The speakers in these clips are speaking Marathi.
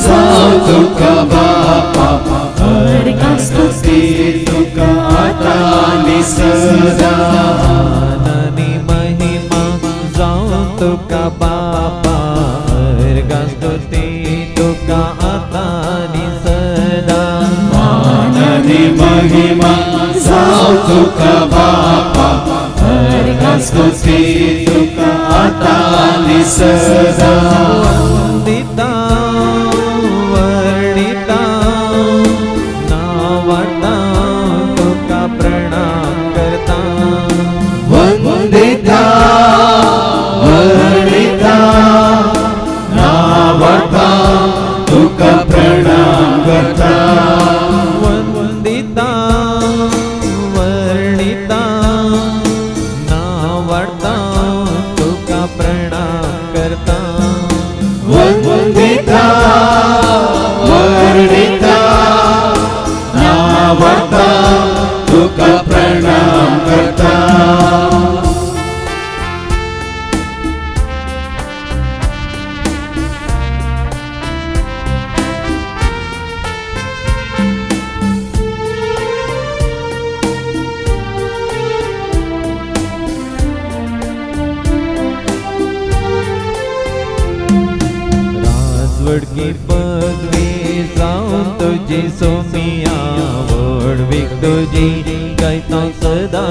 जाऊ तुका बापा, स्तुती तुका आता आणि सदा. आणि महिमा जाऊ तुका बापा, स्तुती तुका आता आणि सदा. आणि महिमा जाऊ तुका बापा, स्तुती तुका आता आणि सदा. वंदिता वर्णिता नावाता तुका प्रणाम करता. वंदिता वर्णिता नावाता तुका प्रणाम करता. वंदिता वर्णिता नावाता तुका प्रणाम करता. वंदिता वर्णिता नावाता तुका प्रणाम करता. राजवडकी पदवी जाऊन तुझी सोमिया, वडवीक तुझी गायता सदा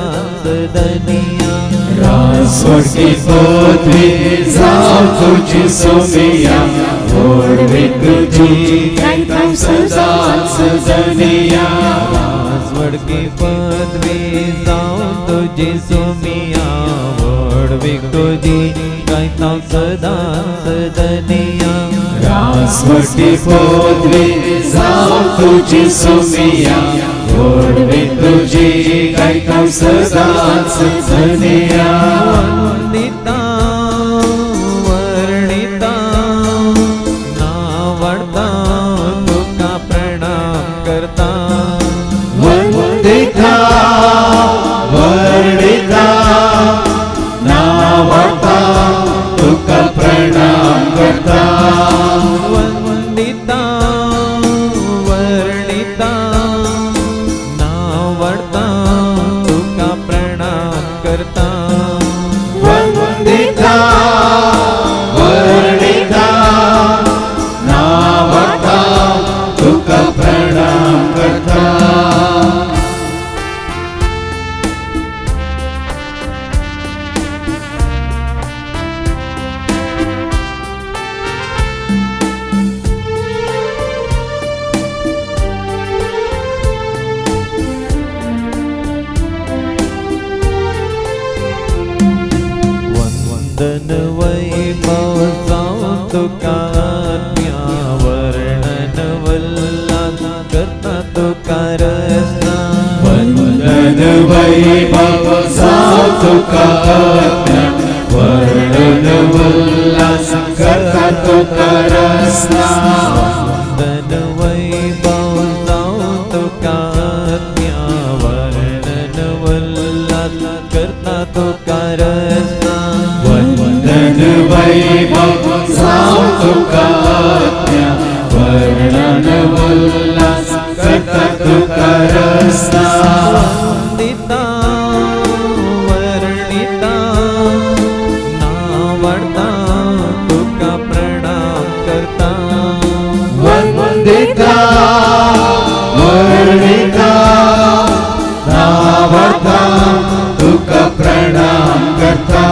सदनिया. राजवडकी पदवी जाऊ तुझी सोमिया, वडवीक तुझी गायता सदा सदनिया. राजवडकी पदवी जाऊन तुझी सोमिया, वडवीक तुझी गायता सदा सदनिया. राजवटी पदवी जाऊ तुझी सोमिया, वडवीक तुझी गायता सदा सदनिया. वंदिता वर्णिता नावाता तुका प्रणाम करता. वंदिता वर्णिता नावाता तुका प्रणाम करता. वंदिता वर्णिता नावाता तुका प्रणाम करता. वंदिता वर्णिता नावाता तुका प्रणाम करता. वंदन वैभव जाऊन तुका आज्ञा, वर्णन वल्लास करता तुका रसना. वंदन वैभव जाऊ तुका आज्ञा, वर्णन वल्लास करता तुका रसना. वंदन वैभव जाऊन तुका आज्ञा, वर्णन वल्लास करता तुका रसना. वंदन वैभव जाऊ तुका आज्ञा, वर्णन वल्लास करता तुका रसना. वंदिता वर्णिता नावाता तुका प्रणाम करता. वंदिता वर्णिता नावाता तुका प्रणाम करता.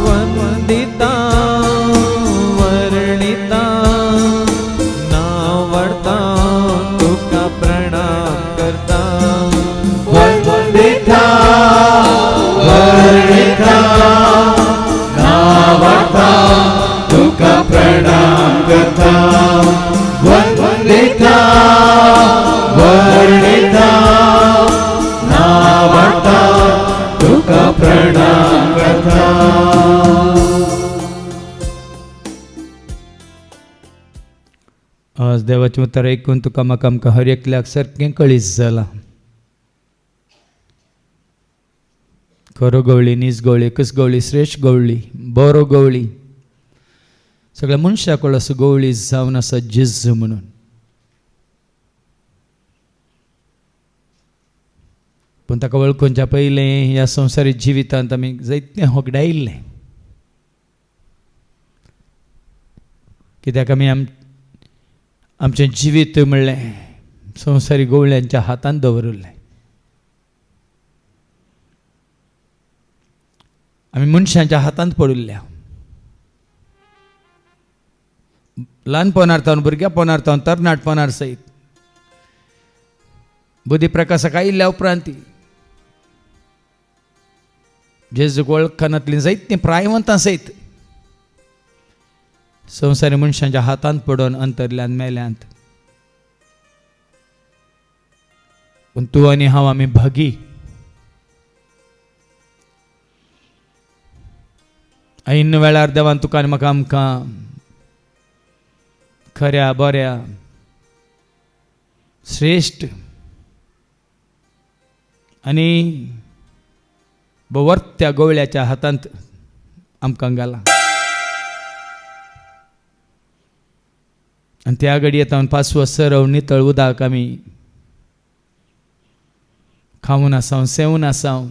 वंदिता वर्णिता नावाता तुका प्रणाम करता. वंदिता वर्णिता नावाता तुका प्रणाम करता. वंदिता वर्णिता नावाता तुका प्रणाम करता. आज देवाचें उतर ऐकून तुका म्हाका आमकां हर एकल्याक सारकें कळीस जाला. खरो गवळी, नीज गवळी, एकच गवळी, श्रेश्ठ गवळी, बरो गवळी. सगळ्या मनशाकळ असो गवळी जावन आसा जेजू म्हणून. पूण ताका वळखुंच्या पयलें ह्या संवसारी जिवितांत आमी जायतें होगडायिल्लें. कित्याक आमी आमचें जिवीत म्हणलें संवसारी गवळ्यांच्या हातांत दवरिल्लें. आमी मनशांच्या हातांत पडिल्ल्या. ल्हानपणार जावन भुरग्यापणार जावन तरणाटपणार सयत बुद्धी प्रकाशाक आयिल्ल्या उपरांत जेजूक वळखनातलीं जायतीं प्रायवंतां सयत संवसारी मनशांच्या हातांत पडून अंतरल्यांत मेल्यांत. पूण तूं आनी हांव आमी भागी. ऐन वेळार देवान तुका आनी म्हाका आमकां खऱ्या बऱ्या श्रेश्ठ आनी बवर्त्या गवळ्याच्या हातांत आमकां घाला. आनी त्या घडये तावन पासवो सरव नितळ उदक आमी खावन आसां, सेवन आसां,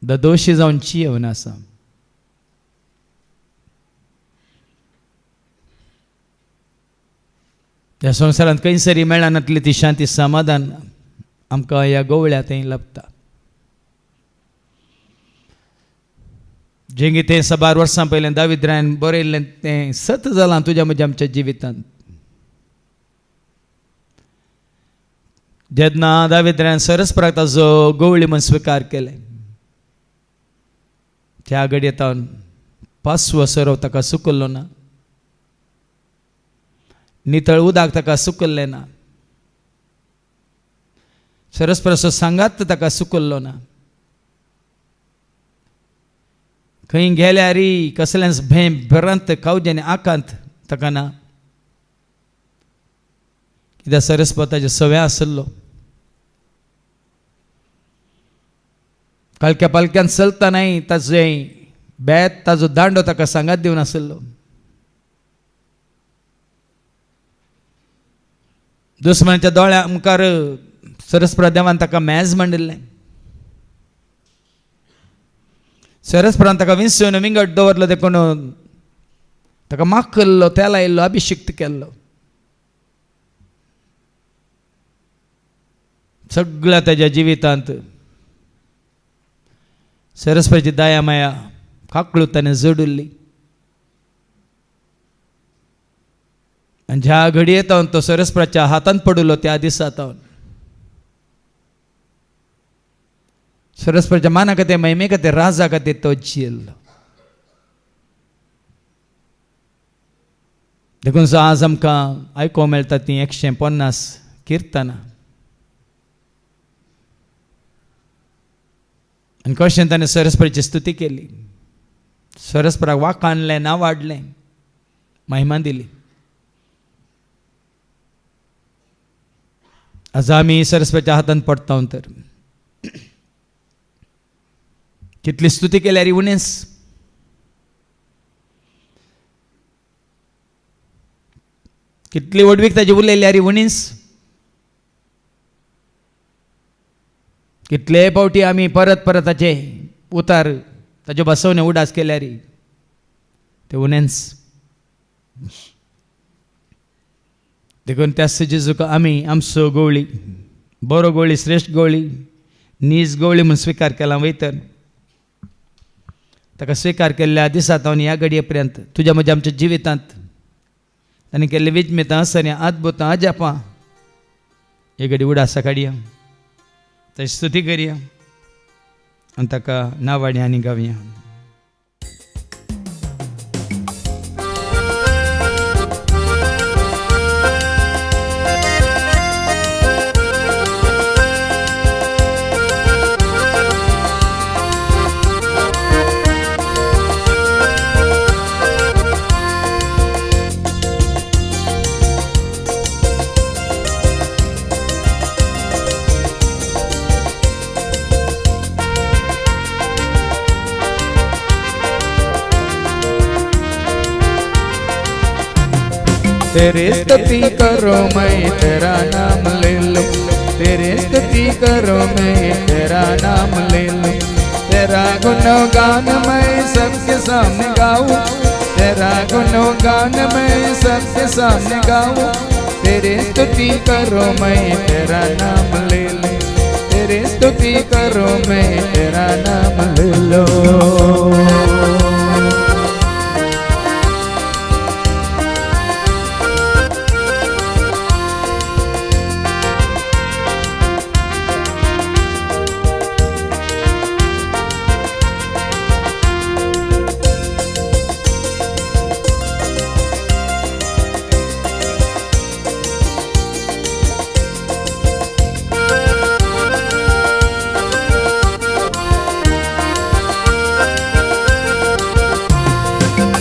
दोशी जावन चियेवन आसां. ह्या संवसारांत खंयसरी मेळनातली ती शांती समाधान आमकां ह्या गवळ्या थंय लभता. जें कितें 12 वर्सां पयलें दावीद रायन बरयल्लें तें सत जालां तुज्या म्हज्या आमच्या जिवितांत. जेन्ना दावीद रायन सरस्पराक ताजो गवळी म्हूण स्विकार केलें त्या घडये तावन पासवो सरव ताका सुकल्लो ना, नितळ उदक ताका सुकल्लें ना, सरस्पराचो सांगात ताका सुकल्लो ना. खंय गेल्यारी कसलेंच भिरांत कावजें आकांत ताका ना. कित्याक सरस्वत ताजे सवय आसलो. कालक्या पालक्यान चलतानाय ताजें बेत ताजो दांडो ताका सांगात दिवन आसलो. दुस्मानाच्या दोळ्या मुखार सरस्परा देवान ताका मेज मांडिल्लें. सरस्परान ताका विंसून विंगड दवरलो देखून ताका माफ केल्लो, तेल आयिल्लो, अभिषेक केल्लो. सगळ्या ताज्या जिवितांत सरस्वतीची दया माया काकळूत ताणें जोडिल्ली. आनी ज्या घडये तावन तो सरस्वराच्या हातांत पडिल्लो त्या दिसा तावन सरस्वतीच्या माना खातीर, महिमे खातीर, राजा खातीर तो जियेल्लो. देखून आज आमकां आयकोंक मेळटा ती 150 किर्तनां. आनी कशें ताणें सरस्वतीची स्तुती केली, सरस्वराक वाक आणलें, नांव वाडलें, महिमा दिली. आज आमी सरस्वतीच्या हातांत पडटा तर कितली स्तुती केल्यार उणेंच. कितली वडवीक ताजी उलयल्यार उणीस. कितले फावटी आमी परत परत ताचे उतार ताज्यो बसवणे उडास केल्यार ते उणेंच. देखून त्याच जेजूक आमी आमचो गवळी, बरो गवळी, श्रेश्ठ गवळी, नीज गवळी म्हूण स्विकार केला वयतर ताका स्विकार केल्ल्या दिसा तावन ह्या घडये पर्यंत तुज्या म्हज्या आमच्या जिवितांत ताणें केल्ले विजमेतां, आसऱ्यां, अद्भुतां, अजापां हे घडी उडासा काडया, ताची स्तुती करया आनी ताका नांवाडया आनी गावया. तेरी स्तुति करो मैं तेरा नाम ले लूं, तेरी स्तुति करो मैं तेरा नाम ले लूं। तेरा गुणगान मैं सबके सामने गाऊं, तेरा गुणगान मैं सबके सामने गाऊं। तेरी स्तुति करो मैं तेरा नाम ले लूं, तेरी स्तुति करो मैं तेरा नाम ले लूं।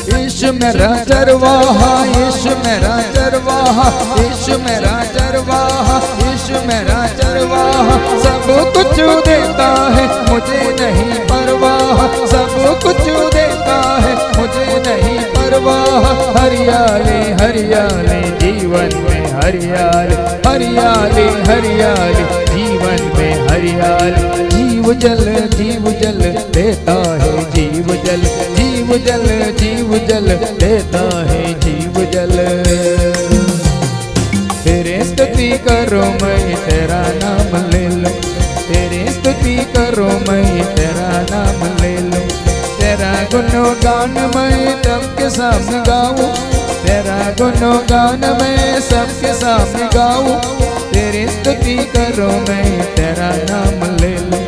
यीशु मेरा चरवाहा, यीशु मेरा चरवाहा, यीशु मेरा चरवाहा, यीशु मेरा चरवाहा। सब कुछ देता है मुझे नहीं परवाह, सब कुछ देता है मुझे नहीं परवाह। हरियाली हरियाली जीवन में हरियाली, हरियाली हरियाली जीवन में हरियाली। जीव जल देता है जीव जल, जीव जल देता है जीव जल। तेरे स्तुति करो मैं तेरा नाम ले लूं, तेरी स्तुति करो मैं तेरा नाम ले लूं। तेरा गुणगान मैं सबके सामने गाऊं, तेरा गुणगान मैं सबके सामने गाऊं। तेरी स्तुति करो मैं तेरा नाम ले लूं,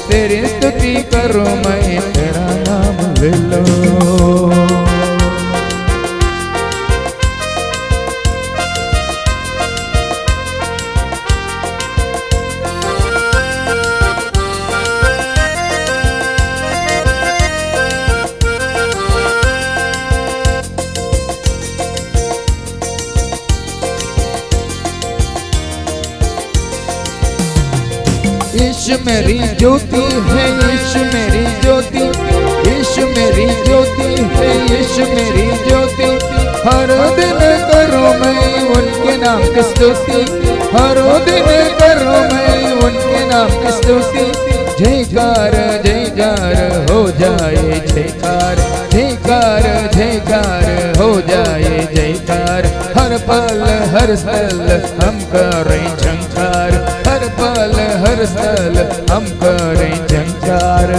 तेरी स्तुति करो मैं तेरा नाम ले लूं। यीशु मेरी ज्योति है, यीशु मेरी ज्योति, यीशु मेरी ज्योति है, यीशु मेरी ज्योति। हर दिन करो मैं उनके नाम की स्तुति, हर दिन करो मैं उनके नाम की स्तुति। जयकार जयकार हो जाए जयकार, जयकार जयकार हो जाए जयकार। हर पल हर स्थल हम करें झंकार, हर पल हर स्थल हम करें झंकार।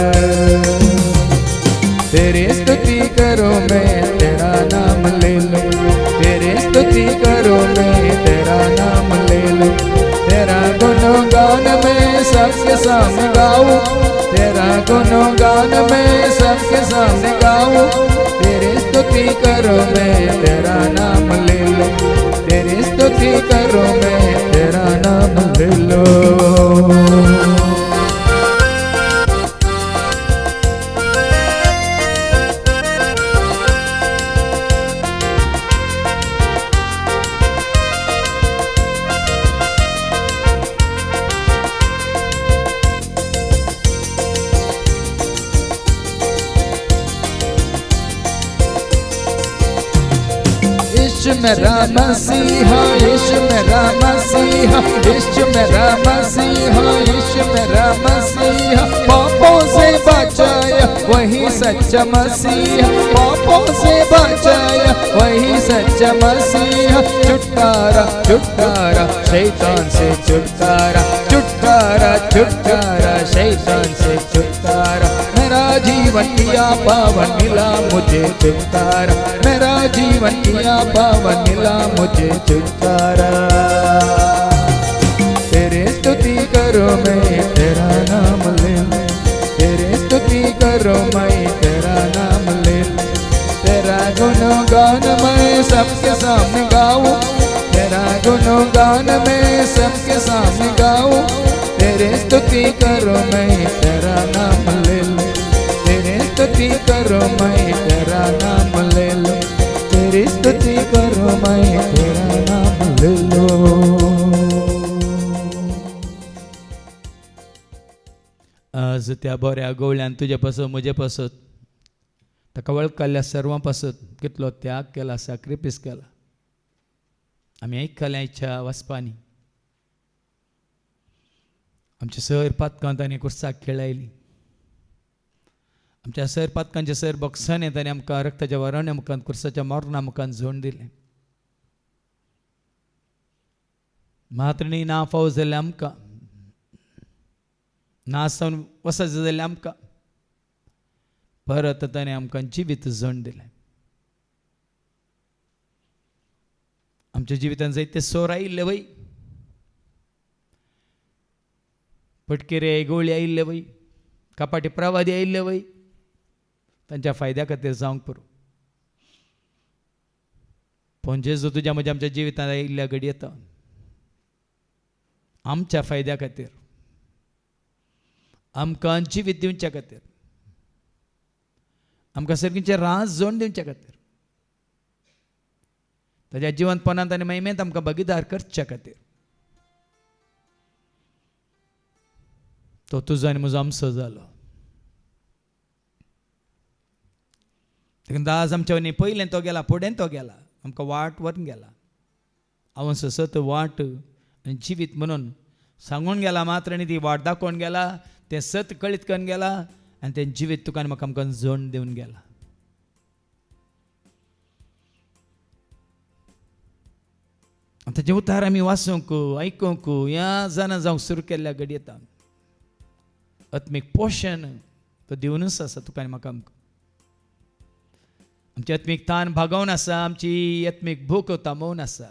तेरी स्तुति करो मैं तेरा नाम ले लूं, तेरी स्तुति करो मैं तेरा नाम ले लूं। तेरा गुणगान मैं सबके सामने गाऊं, तेरा गुणगान मैं सबके सामने गाऊं। तेरी स्तुति करो मैं तेरा नाम ले लूं, तेरी स्तुति करो मैं तेरा नाम ले लूं। यीशु मेरा मसीहा, यीशु मेरा मसीहा, यीशु मेरा मसीहा, यीशु मेरा मसीहा। पापों से बचाया वही सच्चा मसीहा, पापों से बचाया वही सच्चा मसीहा। छुटकारा छुटकारा शैतान से छुटकारा, छुटकारा छुटकारा शैतान से छुटकारा। मेरा जीवन किया पावन मिला मुझे छुटकारा, मेरा जीवन किया पावन मिला मुझे छुटकारा। तेरे स्तुति करो मैं तेरा नाम ले लूं, तेरे स्तुति करो मैं तेरा नाम ले लूं। तेरा गुणगान मैं सबके सामने गाऊं, तेरा गुणगान मैं सबके सामने गाऊं। तेरे स्तुति करो मैं तेरा नाम ले लूं, तेरे स्तुति करो मैं तेरा नाम ले लूं। तेरी स्तुति करो मैं तेरा नाम ले लूं। आज त्या बऱ्या गवळ्यान तुजे पासत म्हजे पासत ताका वळखल्या सर्वां पासत कितलो त्याग केला, सॅक्रिफायस केला. आमी आयकल्या आयच्या वचपांनी आमच्या सर पातकांत आनी कुर्साक खेळायली. आमच्या सर पातकांचे सर बॉक्सान येतानी आमकां रक्ताच्या वराण्या मुखांत कुर्साच्या मोरणा मुखांत झोंड दिलें. मात्रणीं ना फावो जाल्यार आमकां ना सावन वचत जाल्यार आमकां परत ताणें आमकां जिवीत झोंड दिलें. आमच्या जिवितांत जायते सोर आयिल्ले वय, पटकेरे गोळी आयिल्ले वय, कपाटी प्रवादी आयिल्ले वय, तांच्या फायद्या खातीर जावंक पुरो. पूण जेजू तुज्या म्हज्या आमच्या जिवितांत आयिल्ल्या घडयेंत आमच्या फायद्या खातीर, आमकां जिवीत दिवच्या खातीर, आमकां सर्गीचें राज जोड दिवच्या खातीर, ताच्या जिवंतपणांत आनी महिमेंत आमकां भागीदार करच्या खातीर तो तुजो आनी म्हजो आमचो जालो. देखून आज आमच्या वनी पयलें तो गेला, फुडें तो गेला, आमकां वाट व्हरून गेला. हांव सत वाट आनी जिवीत म्हणून सांगून गेला, मात्र आनी ती वाट दाखोवन गेला, तें सत कळीत करून गेला आनी तें जिवीत तुका आनी म्हाका आमकां जोड दिवन गेला. ताचे उतार आमी वाचूंक आयकूंक ह्या जाणां जावंक सुरू केल्ल्या घडयेंत आत्मीक पोशण तो दिवनूच आसा तुका आनी म्हाका आमकां. आमची आत्मीक तान भागोवन आसा, आमची आत्मीक भूक थांबोवन आसा.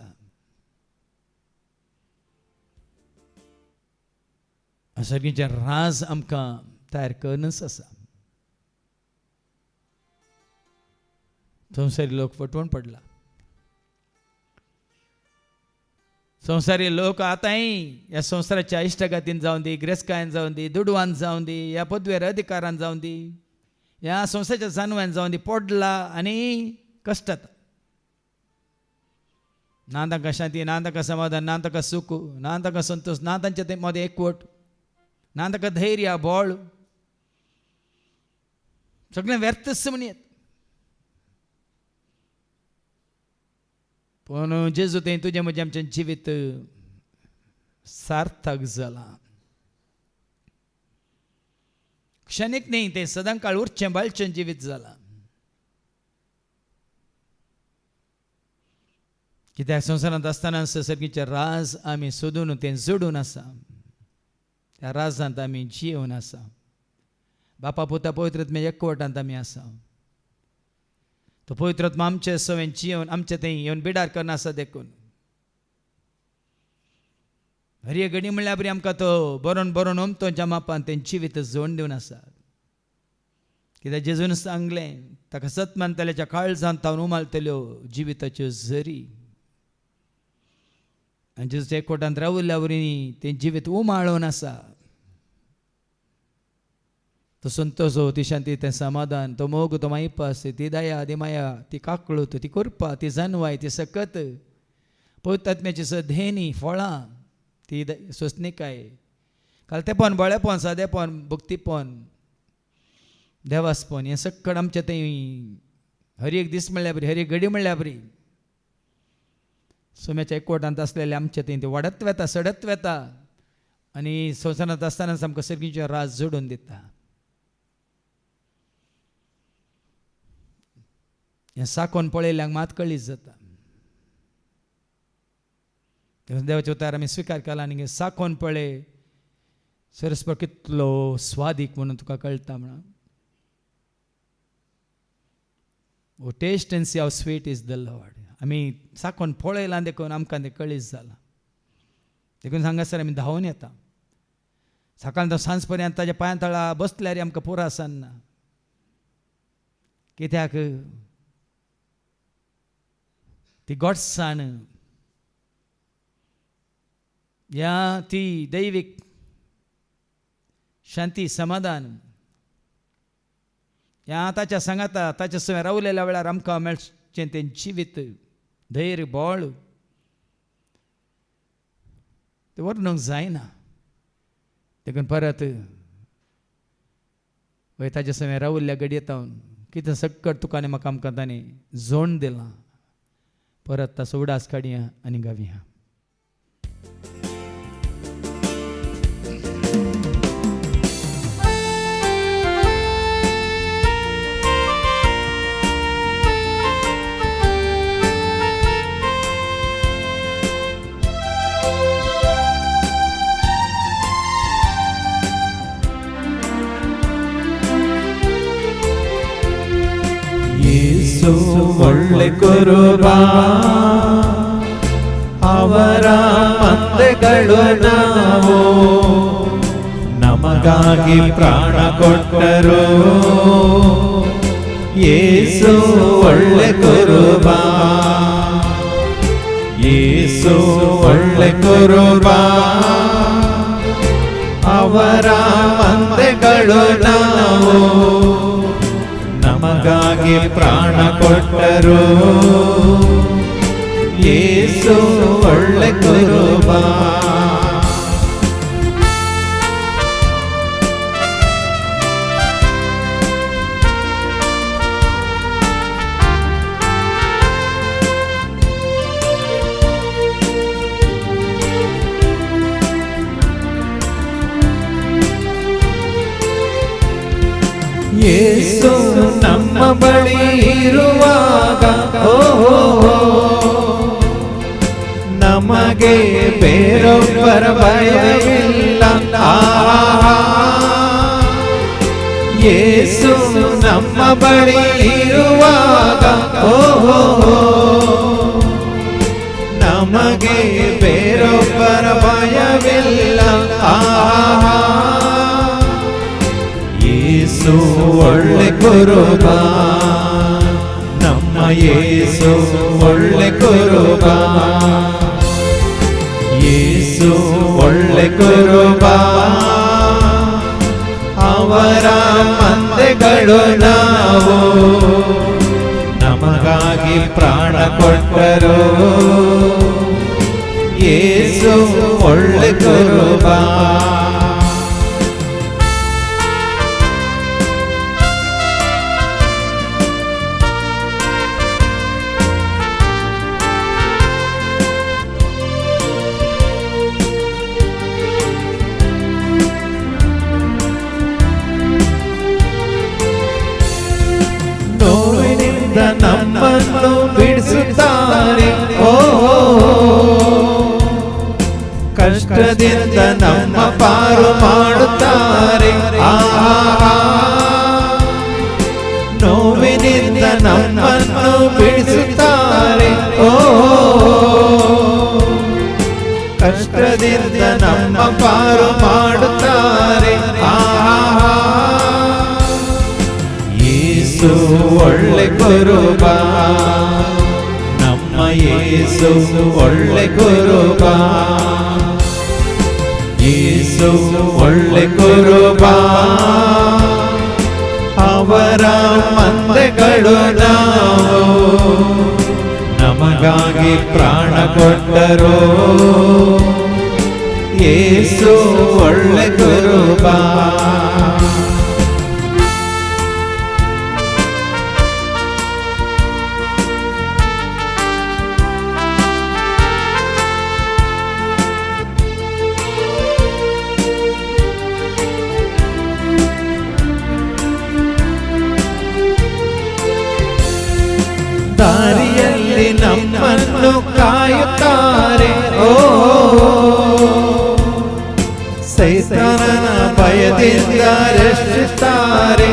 सर्गीचें राज आमकां तयार करूनच आसा. संवसारी लोक फटवून पडला. संवसारी लोक आतांय ह्या संवसाराच्या इश्टगातीन जावं दी, गिरेस्कायेन जावं दी, दुडवान जावं दी, ह्या पदवेर अधिकारान जावं दी, ह्या संवसाराच्या जानव्यान जावं दी पडला आनी कश्टात. ना तांकां शांती, ना तांकां समाधान, ना तांकां सुख, ना तांकां संतोष, ना तांचे मदें एकवट, ना तांकां धैर्य बळ, सगळें व्यर्थच म्हणयत. पूण जेजू तें तुजें म्हजें आमचें जिवीत सार्थक जालां. क्षणीक न्ही, तें सदां काळ उरचें बाळचें जिवीत जालां. कित्याक संवसारांत आसतना सर्गीचें राज आमी सोदून तें जोडून आसा. त्या राजांत आमी जियोवन आसा. बापा पुता पवित्रात्म्याच्या एकवटांत आमी आसा. तो पवित्रात्मा आमचे सवें जियोवन आमचे थंय येवन बिडार करना आसा. देखून हर एक घडी म्हणल्यार बरी आमकां तो बरोवन बरोवन उमथोच्या मापान तें जिवीत जोडून दिवन आसा. कित्याक जेजून सांगलें, ताका सत मानतल्याच्या काळजांत तावन उमालतल्यो जिविताच्यो झरी. आनी जेजूच्या एकवटांत रावल्या वरवीं तें जिवीत उमाळोवन आसा. तो संतोष, ती शांती, तें समाधान, तो मोग, तो मायपास, ती दया, ती माया, ती काकळूत, ती कृपा, ती जानवाय, ती सकत, पवित्रात्म्याची सधेनी फळां, ती सोसणीकाय, कालतेपण, बळेपण, सादेपण, भक्तीपण, देवासपण, हें सक्कड आमचें थंय हर एक दीस म्हणल्यार बरी, हर एक घडी म्हणल्यार बरी सोम्याच्या एकवटांत आसलेलें आमचें थंय तें वाडत वेता, सडत वेता. आनी संवसारांत आसतनाच आमकां सर्गीचें राज जोडून दिता. हें साकोन पळयल्यांक मात कळीत जाता. देवाचे उतार आमी स्विकार केला आनी साकोन पळय सरस्पर कितलो स्वादीक म्हणून तुका कळटा म्हणून. O taste and see how sweet is the Lord. आमी साकोन पळयलां देखून आमकां तें कळीत जालां. देखून हांगासर आमी धांवून येता. सकाळ तो सांज पर्यंत ताच्या पांया तळा बसल्यार आमकां पुरो आसना. कित्याक ती गोडसाण, या ती दैवीक शांती, समाधान, ह्या ताच्या सांगाता ताच्या सवय रावलेल्या वेळार आमकां मेळचें तें जिवीत, धैर्य, बळ, तें वर्णूंक जायना. देखून परत वय ताच्या सवय रावल्ल्या घडयेंत कितें सक्कड तुका आनी म्हाका आमकां ताणें जोड दिलां. परत तसं उडास काढया आणि गावया. ಯೇಸು ಒಳ್ಳೆ ಕುರುಬ, ಅವರ ಮಂದೆಗಳು ನಾವು, ನಮಗಾಗಿ ಪ್ರಾಣ ಕೊಟ್ಟರು. ಯೇಸು ಒಳ್ಳೆ ಕುರುಬ, ಯೇಸು ಒಳ್ಳೆ ಕುರುಬ, ಅವರ ಮಂದೆಗಳು ನಾವು, ನಮಗಾಗಿ ಪ್ರಾಣ ಕೊಟ್ಟರು. ಯೇಸು ಒಳ್ಳೆ ಕುರುಬ. ಯೇಸು ನಮ್ಮ ಬಳಿ ಇರುವಾಗ ನಮಗೆ ಬೇರೊಬ್ಬರ ಭಯವಿಲ್ಲ. ಯೇಸು ನಮ್ಮ ಬಳಿ ಇರುವಾಗ ನಮಗೆ ಬೇರೊಬ್ಬರ ಭಯವಿಲ್ಲ. ಯೇಸು ಒಳ್ಳೆ ಕುರುಬ, ನಮ್ಮ ಯೇಸು ಒಳ್ಳೆ ಕುರುಬ. ಯೇಸು ಒಳ್ಳೆ ಕುರುಬ, ಅವರ ಮಂದೆಗಳು ನಾವು, ನಮಗಾಗಿ ಪ್ರಾಣ ಕೊಟ್ಟರು. ಯೇಸು ಒಳ್ಳೆ ಕುರುಬ. ನೋವಿನಿಂದ ನಮ್ಮನ್ನು ಬಿಡಿಸುತ್ತಾರೆ, ಕಷ್ಟದಿಂದ ನಮ್ಮ ಪಾರು ಮಾಡುತ್ತಾರೆ. ನೋವಿನಿಂದ ನಮ್ಮನ್ನು ಬಿಡಿಸುತ್ತಾರೆ, ಕಷ್ಟದಿಂದ ನಮ್ಮ ಪಾರು ಮಾಡುತ್ತಾರೆ. ಯೇಸು ಒಳ್ಳೆ ಕುರುಬ, ನಮ್ಮ ಯೇಸು ಒಳ್ಳೆ ಕುರುಬ. ಯೇಸು ಒಳ್ಳೆ ಕುರುಬ, ಅವರ ಮಂದೆಗಳು ನಾವು, ನಮಗಾಗಿ ಪ್ರಾಣ ಕೊಟ್ಟರು. ಯೇಸು ಒಳ್ಳೆ ಕುರುಬ. ದಾರಿಯಲ್ಲಿ ನಮ್ಮನ್ನು ಕಾಯುತ್ತಾರೆ, ಸೈತಾನನ ಭಯದಿಂದ ರಕ್ಷಿಸುತ್ತಾರೆ.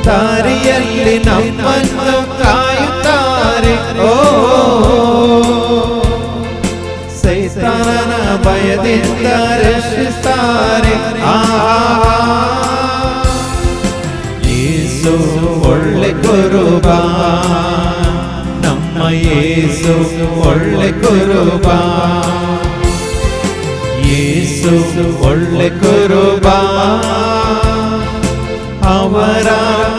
ದಾರಿಯಲ್ಲಿ ನಮ್ಮನ್ನು ಕಾಯುತ್ತಾರೆ, ಸೈತಾನನ ಭಯದಿಂದ ರಕ್ಷಿಸುತ್ತಾರೆ. ಯೇಸು ಒಳ್ಳೆ ಕುರುಬ, ನಮ್ಮ ಯೇಸು ಒಳ್ಳೆ ಕುರುಬ. ಯೇಸು ಒಳ್ಳೆ ಕುರುಬ, ಅವರ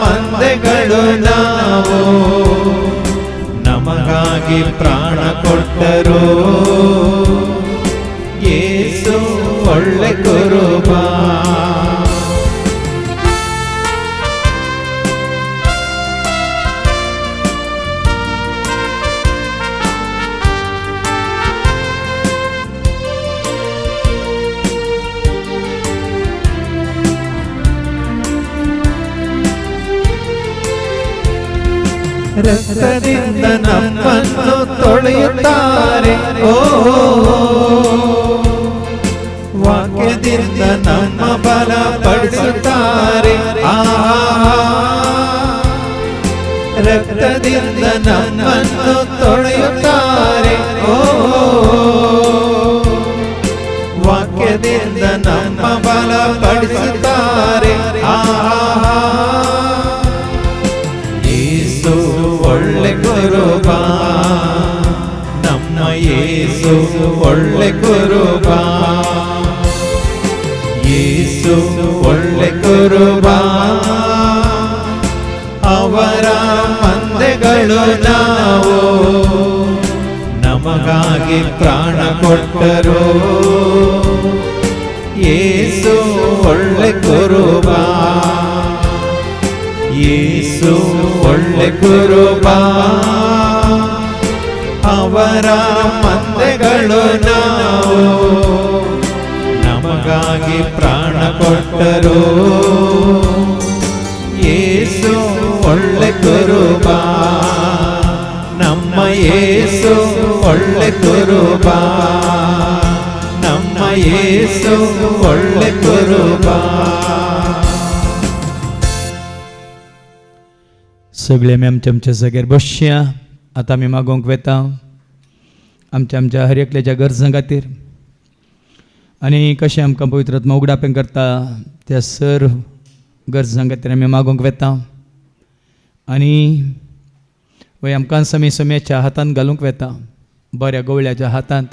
ಮಂದೆಗಳು ನಾವು, ನಮಗಾಗಿ ಪ್ರಾಣ ಕೊಟ್ಟರು. ಯೇಸು ಒಳ್ಳೆ ಕುರುಬ. ರಕ್ತದಿಂದ ನಮ್ಮನ್ನು ತೊಳೆಯುತ್ತಾರೆ ಓ ವಾಕ್ಯದಿಂದ ನಮ್ಮ ಬಲ ಪಡಿಸುತ್ತಾರೆ ರಕ್ತದಿಂದ ನಮ್ಮನ್ನು ತೊಳೆಯುತ್ತಾರೆ ಓ ವಾಕ್ಯದಿಂದ ನಮ್ಮ ಬಲ ಪಡಿಸುತ್ತಾರೆ ಯೇಸು ಒಳ್ಳೆ ಕುರುಬ ನಮ್ಮ ಯೇಸು ಒಳ್ಳೆ ಕುರುಬ ಯೇಸು ಒಳ್ಳೆ ಕುರುಬ ಅವರ ಮಂದೆಗಳು ನಾವು ನಮಗಾಗಿ ಪ್ರಾಣ ಕೊಟ್ಟರು ಯೇಸು ಒಳ್ಳೆ ಕುರುಬ ಯೇಸು ಒಳ್ಳೆ ಕುರುಬ ಅವರ ಮಂದೆಗಳು ನಾವು ನಮಗಾಗಿ ಪ್ರಾಣ ಕೊಟ್ಟರು ಯೇಸು ಒಳ್ಳೆ ಕುರುಬ ನಮ್ಮ ಯೇಸು ಒಳ್ಳೆ ಕುರುಬ ನಮ್ಮ ಯೇಸು ಒಳ್ಳೆ कुरुबा सगळे आमी आमच्या जाग्यार बसया. आतां आमी मागोवंक वेता आमच्या हर एकल्याच्या गरजां खातीर आनी कशें आमकां पवित्र आत्मा उगडापें करता त्या सर्व गरजां खातीर आमी मागोवंक वेता. आनी वय आमकां समेच्या हातांत घालूंक वेता, बऱ्या गवळ्याच्या हातांत.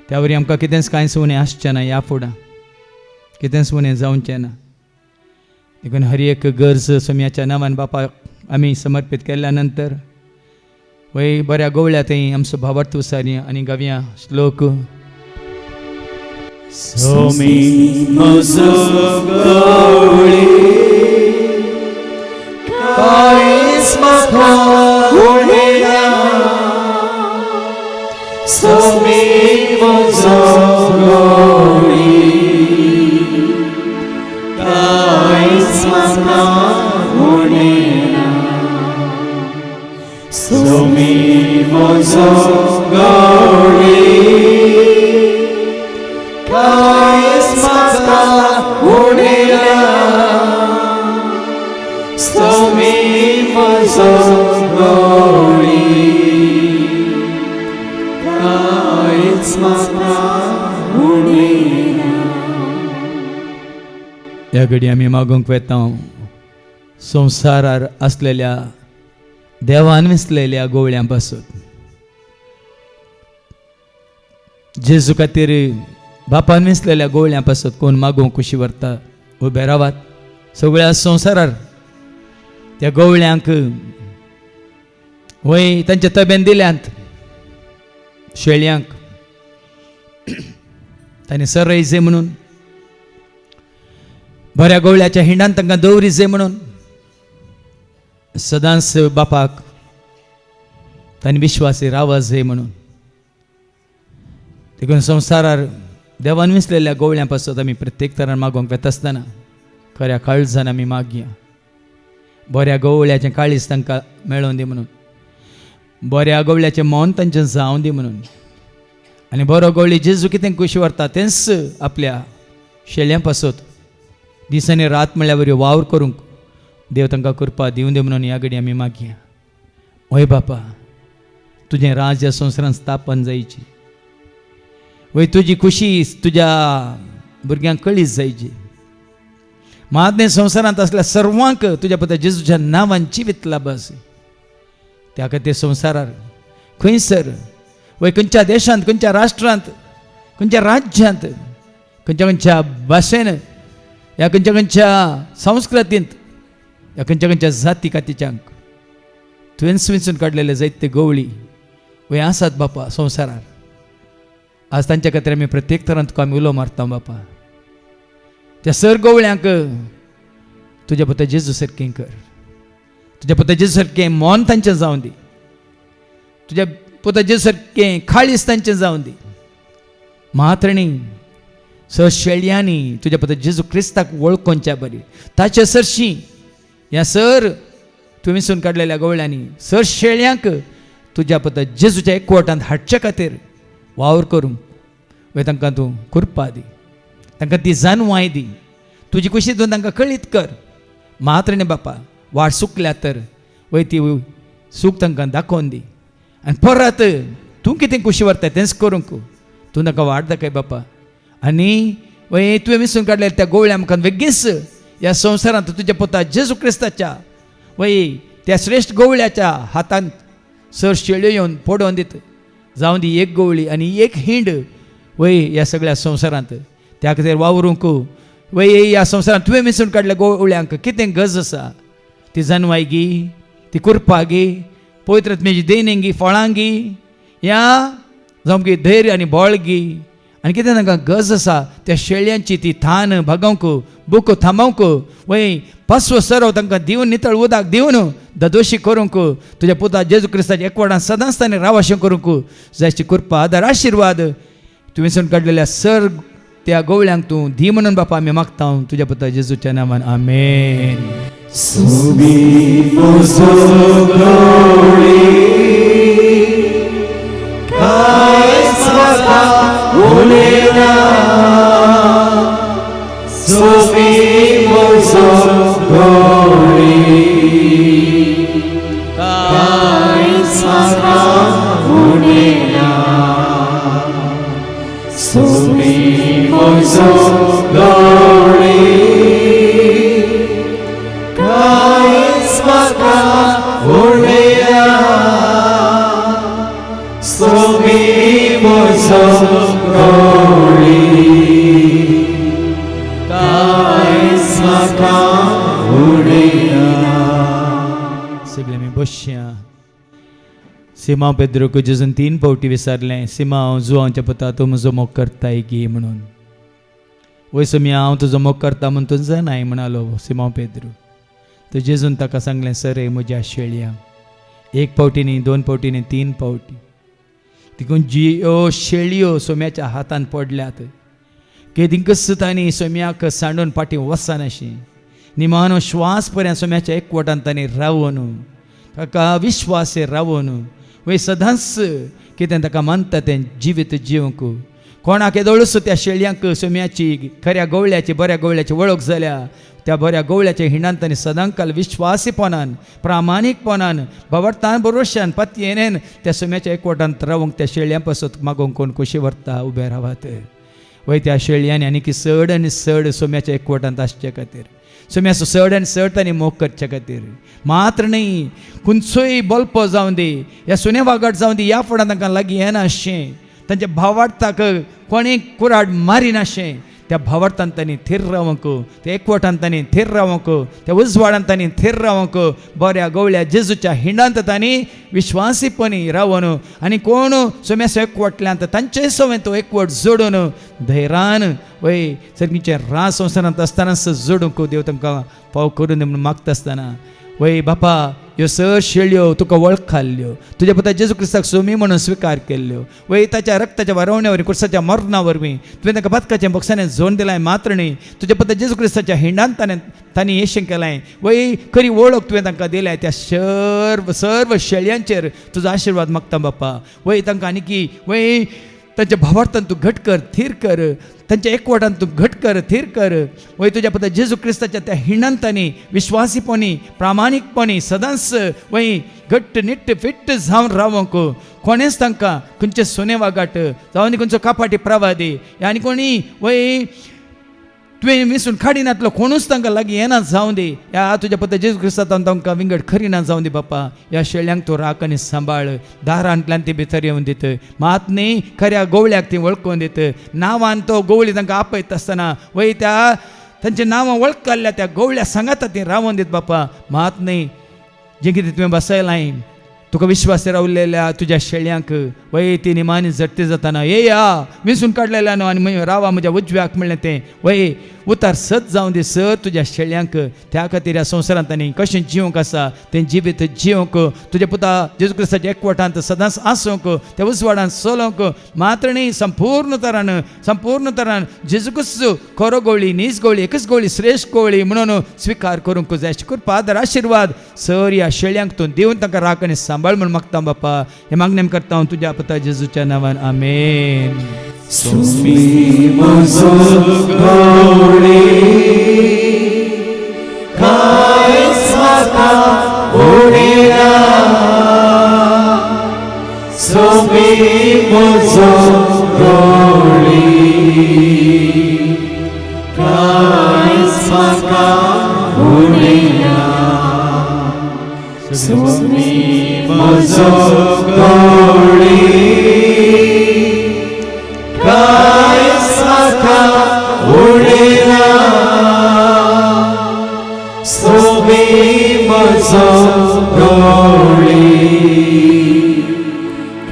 त्या वरी आमकां कितेंच कांयच उणें आसचें ना, ह्या फुडें कितेंच उणें जावचें ना. देखून हर एक गरज समेच्या नांवान बापाक आमी समर्पीत केल्या नंतर वय बऱ्या गवळ्या थंय आमचो भावार्थ उसारया आनी गावया श्लोक. सोमी म्हजो गवळी कांयच म्हाका उणें ना. सोमी म्हजो गवळी कांयच म्हाका उणें ना. सोमी म्हजो गवळी कांयच म्हाका उणें ना. सोमी म्हजो गवळी कांयच म्हाका उणें ना. ह्या घडी आमी मागोवंक वेता संवसारार आसलेल्या देवान विसलेल्या गवळ्यां पासून जेजू खातीर बापान विसलेल्या गवळ्यां पासून कोण मागोवंक कुशी व्हरता उबे रावात. सगळ्या संवसारार त्या गवळ्यांक वय तांच्या तब्यान दिल्यांत शेळयांक तांणी सरय जे म्हणून बऱ्या गवळ्याच्या हिंडान तांकां दवरी जे म्हणून सदांच बापाक तांणी विश्वासी रावा जे म्हणून. देखून संवसारार देवान विसलेल्या गवळ्यां पासून आमी प्रत्येक तरान मागोवंक वेता आसतना खऱ्या काळजान आमी मागया बऱ्या गवळ्याचें काळीज तांकां मेळोवन दी म्हणून, बऱ्या गवळ्याचें मौन तांचें जावं दी म्हणून. आनी बरो गवळी जेजू कितें कुशी व्हरता तेंच आपल्या शेळ्यां पासून दीस आनी रात म्हणल्यार बऱ्यो वावर करूंक देव तांकां कृपा दिवं दी म्हणून ह्या घडी आमी मागया. वय बापा, तुजें राज ह्या संवसारांत स्थापन जायची. वय तुजी खुशी तुज्या भुरग्यांक कळीच जायची. महात्म्य संवसारांत असल्या सर्वांक तुज्या पुता जेजूच्या नांवान जिवीत लाभस. त्या खातीर संवसारार खंयसर वय खंयच्या देशांत, खंयच्या राष्ट्रांत, खंयच्या राज्यांत, खंयच्या भाशेन, ह्या खंयच्या संस्कृतींत, ह्या खंयच्या जाती कातीच्यांक तुवेंच वेंचून काडलेले जायते गवळी वय आसात बापा संवसारार. आज तांच्या खातीर आमी प्रत्येक तरान तुका आमी उलो मारता बापा. त्या सर गवळ्यांक तुज्या पुता जेजू सारकें कर. तुज्या पुता जेजू सारकें मौन तांचें जावं दी. तुज्या पुता जेजू सारकें काळीज तांचें जावं दी. म्हातारणी सर शेळयांनी तुज्या पुता जेजू क्रिस्ताक वळखोवच्या बरी ताचे सरशी ह्या सर तुवें विसरून काडलेल्या गवळ्यांनी सर शेळ्यांक तुज्या पुता जेजूच्या एकवटांत हाडचे खातीर वावर करूंक वय तांकां तूं कृपा दी, तांकां ती जाणवाय दी, तुजी कुशी दोन तांकां कळीत कर. मात्र न्ही बापा वाट चुकल्या तर वय ती सूख तांकां दाखोवन दी. आनी परत तूं कितें कुशी व्हरता तेंच करूंक तूं तांकां वाट दाखय बापा. आनी वय तुवें विसरून काडलेल्या त्या गवळ्या मुखार बेगीस ह्या संवसारांत तुज्या पुता जेजू क्रिस्ताच्या वय त्या श्रेश्ठ गवळ्याच्या हातांत सर शेळयो येवन पडोवन दित. जावं दी एक गवळी आनी एक हिंड वय ह्या सगळ्या संवसारांत त्या खातीर वावरूंक वय ह्या संवसारांत तुवें विसरून काडल्या गवळ्यांक कितें गरज आसा ती जाणवाय गी, ती कृपा गी, पवित्र आत्म्याची देणगी गी, फळां गी, ह्या जावं की धैर्य आनी बळ गी. आनी कितें तांकां गरज आसा त्या शेळयांची ती थान भागोवंक, बुक थांबोवंक, वय पासवो सरव तांकां दिवन नितळ उदक दिवन ददोशी करूंक तुज्या पुता जेजू क्रिस्ताच्या एकवटान सदांच ताणें राव अशें करूंक जायची कृपा आदार आशिर्वाद तुवें विसरून काडलेल्या सर त्या गवळ्यांक तूं दी म्हणून बापा आमी मागता तुज्या पुता जेजूच्या नांवान आमेन. सगळे मी बसया. सिमा पेद्रोक जेजून 3 फावटी विचारलें, सिमा हांव जुवांच्या पुता तूं म्हजो मोग करताय गी म्हणून. वयसो मी हांव तुजो मोग करता म्हणून तूं जाणाय म्हणालो सिमा पेद्रू. तर जेजून ताका सांगलें सरे म्हज्या शेळया 1 फावटी न्ही 2 फावटी न्ही 3 फावटी तिकून जियो शेळयो सोम्याच्या हातान पडल्यात केदिंकच तांणी सोम्याक सांडून फाटीं वचनाशी निमानो श्वास पर्यंत सोम्याच्या एकवटान तांणी रावून ताका विश्वास रावून वय सदांच कितें ताका मानता तें जिवीत जिवंक कोणाक येदोळूच त्या शेळयांक सोम्याची खऱ्या गवळ्याची बऱ्या गवळ्याची वळख जाल्या त्या बऱ्या गवळ्याच्या हिंडान तांणी सदांकाल विश्वासीपणान प्रामाणीकपणान भवरतान भरोशान पत्येनेन त्या सोम्याच्या एकवटांत रावंक त्या शेळयां पासून मागोवंक कोण कशी व्हरता उबे रावात वय त्या शेळयांनी आनी चड आनी चड सोम्याच्या एकवटांत आसचे खातीर सोम्याचो चड आनी चड तांणी मोग करचे खातीर मात्र न्ही खंयचोय बल्प जावं दी ह्या सुने वागड जावं दी ह्या फुडां तांकां लागीं येनाशें तांच्या भावार्थाक कोणें कुराड मारिनाशें त्या भावार्थान तांणी थीर रावंक त्या एकवटान तांणी थीर रावंक त्या उजवाडान तांणी थीर रावंक बऱ्या गवळ्या जेजूच्या हिंडांत तांणी विश्वासीपणी रावन आनी कोण सोम्याचो एकवटल्यांत तांचे सवय तो एकवट जोडून धैर्यान वय सर्गीचे राज संवसारांत आसतनाच जोडूंक देव तांकां पाव करून म्हणून मागता आसतना वय बापा ह्यो सर शेळयो तुका वळखाल्ल्यो तुज्या पुता जेजू क्रिस्ताक सोमी म्हणून स्विकार केल्ल्यो वय ताच्या रक्ताच्या वारवण्या वरवीं क्रिस्ताच्या मरणा वरवीं तुवें तांकां बदकाचें बक्षांनी जोड दिलाय मात्र न्ही तुज्या पुता जेजू क्रिस्ताच्या हिंडान तांणी येशें केलाय वय खरी वळख तुवें तांकां दिल्या त्या सर्व शेळयांचेर तुजो आशिर्वाद मागता बापा वय तांकां आनीकी वय तांच्या भावार्थान तूं घट कर थीर कर तांच्या एकवटान तूं घट कर थीर कर वय तुज्या पुता जेजू क्रिस्ताच्या त्या हिंडान तांणी विश्वासीपणी प्रामाणीकपणी सदांच वय घट्ट निट्ट फिट्ट जावन रावंक कोणेंच तांकां खंयचे सोने वागाट जावं दी खंयचो कापाटी प्रवादी आनी कोणी वय तुवें विसरून खाडिनातलो कोणूच तांकां लागीं येना जावं दी ह्या तुज्या पुता जेजू क्रिस्तान तांकां विंगड खरीना जावं दी बापा ह्या शेळयांक तूं राख आनी सांबाळ दारांतल्यान ती भितर येवन दित मात न्ही खऱ्या गवळ्याक ती वळखून दित नांवान तो गवळी तांकां आपयता आसतना वय त्या तांचे नांवां वळखल्या त्या गवळ्या सांगाता ती रावून दित बापा मात न्ही जें कितें तुवें बसयलां तुका विश्वास रावलेल्या तुझ्या शेळ्यांक वय ती निमानी झटते जाताना ये या विंसून काडलेल्या न्हू आनी रावा म्हज्या उजव्याक म्हणलें तें वय उतार सत जावं दी सत तुज्या शेळ्यांक त्या खातीर ह्या संवसारांत तांणी कशें जिवंक आसा तें जिवीत जिवंक तुज्या पुता जेजू क्रिस्ताच्या एकवटांत सदांच आसूंक त्या उजवाडांत चलोवंक मात्र न्ही संपूर्ण तरान जेजू क्रिस्त खरो गवळी नीज गवळी एकच गवळी श्रेश्ठ गवळी म्हणून स्विकार करूंक जाय अशें करून पादर आशिर्वाद सर ह्या शेळ्यांक तूं दिवन तांकां राख आनी सांबाळ म्हूण मागता बापा हे मागणें करता हांव तुज्या पुता जेजूच्या नांवान आमेन. सुमी म्हजो गवळी कांयच म्हाका उडिना सुमी म्हजो गवळी कांयच म्हाका उडिना सुमी म्हजो गवळी कांयच म्हाका उडिना सुमी म्हजो गवळी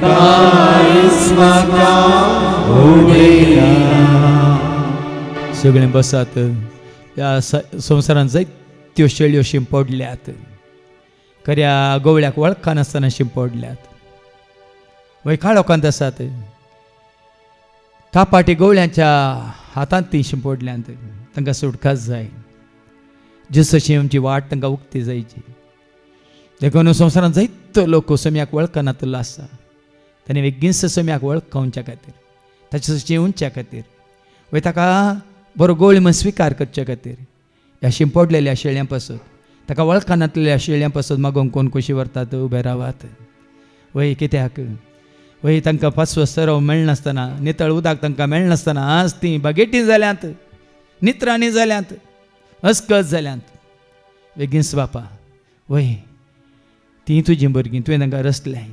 कांयच म्हाका उडिना. सगळें बसात. ह्या संवसारांत जायत्यो शेळयो शिंपडल्यात. खऱ्या गवळ्याक वळखनासतना शिंपडल्यात. वय काळोखांत आसात. कापाटी गवळ्यांच्या हातांत ती शिंपडल्यांत. तांकां सुटकाच जाय. जेसुची आमची वाट तांकां उक्ती जायची. देखून संवसारांत जायतो लोक सोम्याक वळखनातलो आसा. ताणें बेगीनच सोम्याक वळखुच्या खातीर ताचे जिवच्या खातीर वय ताका बरो गवळी म्हूण स्विकार करचे खातीर ह्या शिंपडलेल्या शेळ्यां पासून ताका वळखनातलेल्या शेळ्यां पासून मागोवंक कोण कशी व्हरतात उबे रावात. वय कित्याक वय तांकां पासवो सरव मेळनासतना नितळ उदक तांकां मेळनासतना आज तीं बागेटी जाल्यांत नित्रांनी जाल्यांत अस्कत जाल्यांत. बेगीनच बापा वय तीं तुजीं भुरगीं तुवें तांकां रचल्याय.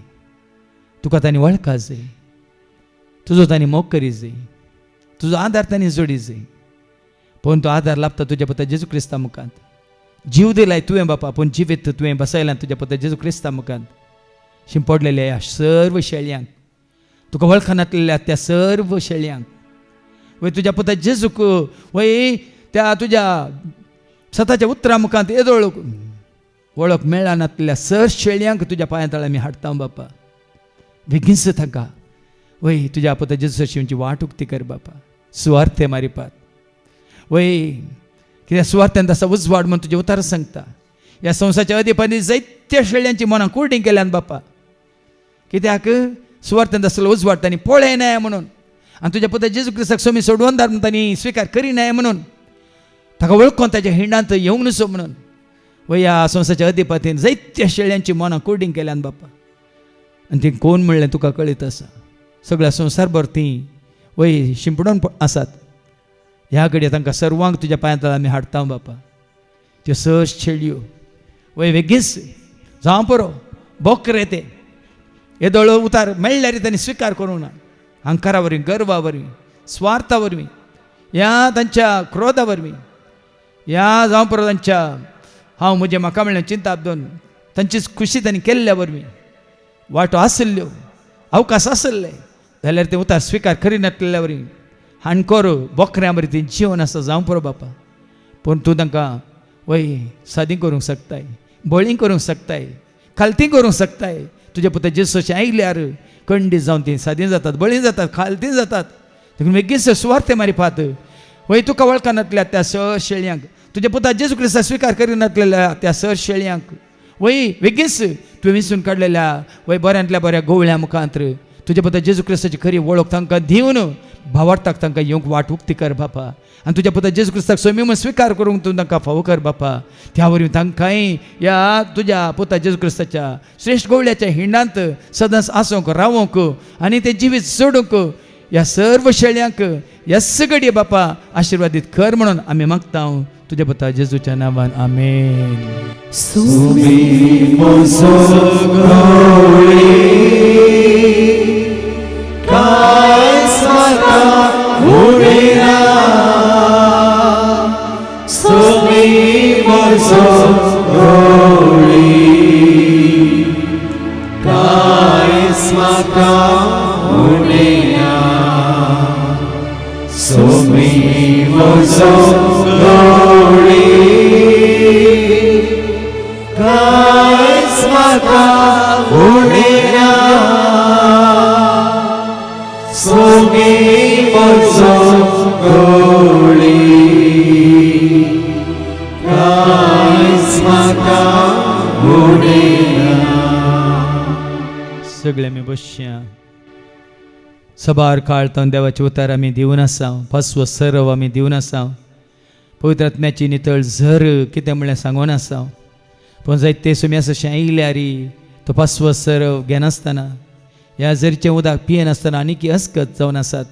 तुका तांणी वळखा जाय. तुजो तांणी मोग करी जाय. तुजो आदार तांणी जोडी जाय. पूण तो आदार लाभता तुज्या पुता जेजू क्रिस्ता मुखांत. जीव दिलाय तुवें बापा पूण जिवीत तुवें बसयलां तुज्या पुता जेजू क्रिस्ता मुखांत. शिंपडलेल्या ह्या सर्व शेळ्यांक तुका वळखनातलेल्या त्या सर्व शेळ्यांक वय तुज्या पुता जेजूक वय त्या तुज्या सताच्या उतरा मुखांत येदोळ वळख मेळ्ळा नातल्या सर शेळ्यांक तुज्या पांया तळा आमी हाडटा बापा. बेगीनच तांकां वय तुज्या पुता जेजू शिवची वाट उक्ती कर बापा. सुवार्थे मारिपात वय कित्याक सुवार्थ्यान तसा उजवाड म्हणून तुजे उतार सांगता. ह्या संवसाराच्या अधिपती जायत्या शेळ्यांची मनां कोर्टींग केल्यान बापा. कित्याक सुवार्थ्यान तसलो उजवाड तांणी पळयनाय म्हणून आनी तुज्या पुता जेजू क्रिस्ताक सोमी सोडवंदार म्हणून तांणी स्विकार करिनाय म्हणून ताका वळखून ताच्या हिंडांत येवंक नसो म्हणून वय ह्या संवसाराच्या अधिपतीन जायत्या शेळ्यांची मनां कोर्टींग केल्यान बापा. आनी ती कोण म्हणलें तुका कळीत आसा. सगळ्या संवसारभर तीं वय शिंपडून आसात. ह्या घडये तांकां सर्वांक तुज्या पांयां आमी हाडटा बापा. त्यो सर शेळयो वय बेगीच जावं परो बोकरे ते हे दोळो उतार मेळ्ळ्यार तांणी स्विकार करूंक ना. अहंकारा वरवीं गर्वा वरवीं स्वार्था वरवीं ह्या तांच्या क्रोधा वरवीं ह्या जावं परो तांच्या हांव म्हजें म्हाका म्हणलें चिंता दोन तांची खुशी तांणी केल्ल्या वरवीं वाटो आसल्ल्यो अवकाश आसले जाल्यार ते उतार स्विकार करिनातल्या वरवीं हाणकोर बोकऱ्यां बरी ती जीवन आसा जावं परो बापा. पूण तूं तांकां वय सादी करूंक शकताय. बळी करूंक शकताय. खालती करूंक शकताय. तुजे पुता जेसूचे आयल्यार कंडी जावन ती सादी जातात बळी जातात खालती जातात. देखून बेगीच सुवार्थे मारिपात वय तुका वळखनातल्या त्या सर शेळ्यांक तुजे पुता जेजू क्रिस्ता स्विकार करिनातलेल्या त्या सर शेळ्यांक वय बेगीच तुवें विंचून काडलेल्या वय बऱ्यांतल्या बऱ्या गवळ्या मुखांत तुजे पुता जेजू क्रिस्ताची खरी वळख तांकां दिवन भावार्थाक तांकां येवंक वाट उक्ती कर बापा. आनी तुज्या पुता जेजू क्रिस्ताक सोमी म्हूण स्विकार करूंक तूं तांकां फावो कर बापा. त्या वरवीं तांकांय ह्या तुज्या पुता जेजू क्रिस्ताच्या श्रेश्ठ गवळ्याच्या हिंडांत सदांच आसूंक रावोंक आनी तें जिवीत सोडूंक ह्या सर्व शेळ्यांक ह्या सगळे बापा आशिर्वादीत कर म्हणून आमी मागता तुज्या पुता जेजूच्या नांवान आमेन. सुमी म्हजो गवळी कांयच म्हाका उडिना सुमी म्हजो गवळी म्हजो गवळी कांयच म्हाका उणिना सुमी म्हजो गवळी कांयच म्हाका उणिना. सगळे आमी बसया. सबार काळतान देवाचे उतार आमी दिवन आसा. फसवो सरव आमी दिवन आसा. पवित्र आत्म्याची नितळ झर कितें म्हणलें सांगून आसा. पूण जायते सुमी अशें आयल्यार तो फसवो सरव घेनासतना ह्या झरीचें उदक पियेनासतना आनीक अस्कत जावन आसात.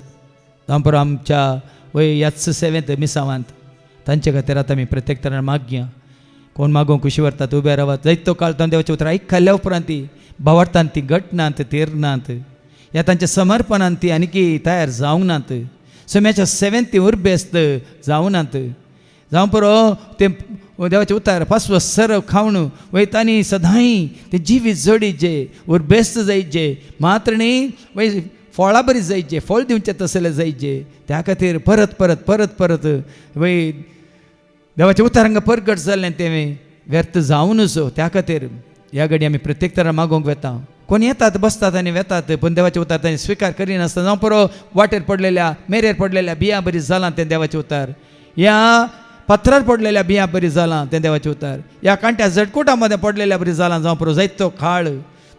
जावं आमच्या वय ह्याच सेवेंत मिसावांत तांचे खातीर आतां आमी प्रत्येक तरान मागया. कोण मागोवंक कुशी व्हरतात उबे रावात. जायतो काळतान देवाचें उतर आयकल्या उपरांत ती भावार्थान ती घटनात तेरनात ह्या तांच्या समर्पणान ती आनीक तयार जावंक नात. सुम्याच्या सेवेंत ती उर्बेस्त जावं नात. जावं पुरो ते देवाचे उतार फसवो सरव खावन वयतानी सदांय ते जिवीत जोडीचे उर्बेस्त जायचे मात्र न्ही वय फळां बरी जायचे फळ दिवचे तसले जायचे. त्या खातीर परत परत परत परत वय देवाच्या उतारांक परगट जाल्लें तें व्यर्थ जावं नजो. त्या खातीर ह्या घडी आमी प्रत्येक तरान मागोवंक वेता. कोण येतात बसतात आनी वेतात पूण देवाचे उतार तांणी स्विकार करिनासतना जावं पुरो वाटेर पडलेल्या मेरेर पडलेल्या बियां बरी जालां तें देवाचें उतार. ह्या पत्रार पडलेल्या बियां बरी जालां तें देवाचें उतार. ह्या कांट्या जडकोटा मदें पडलेल्या बरी जालां जावं पुरो जायतो काळ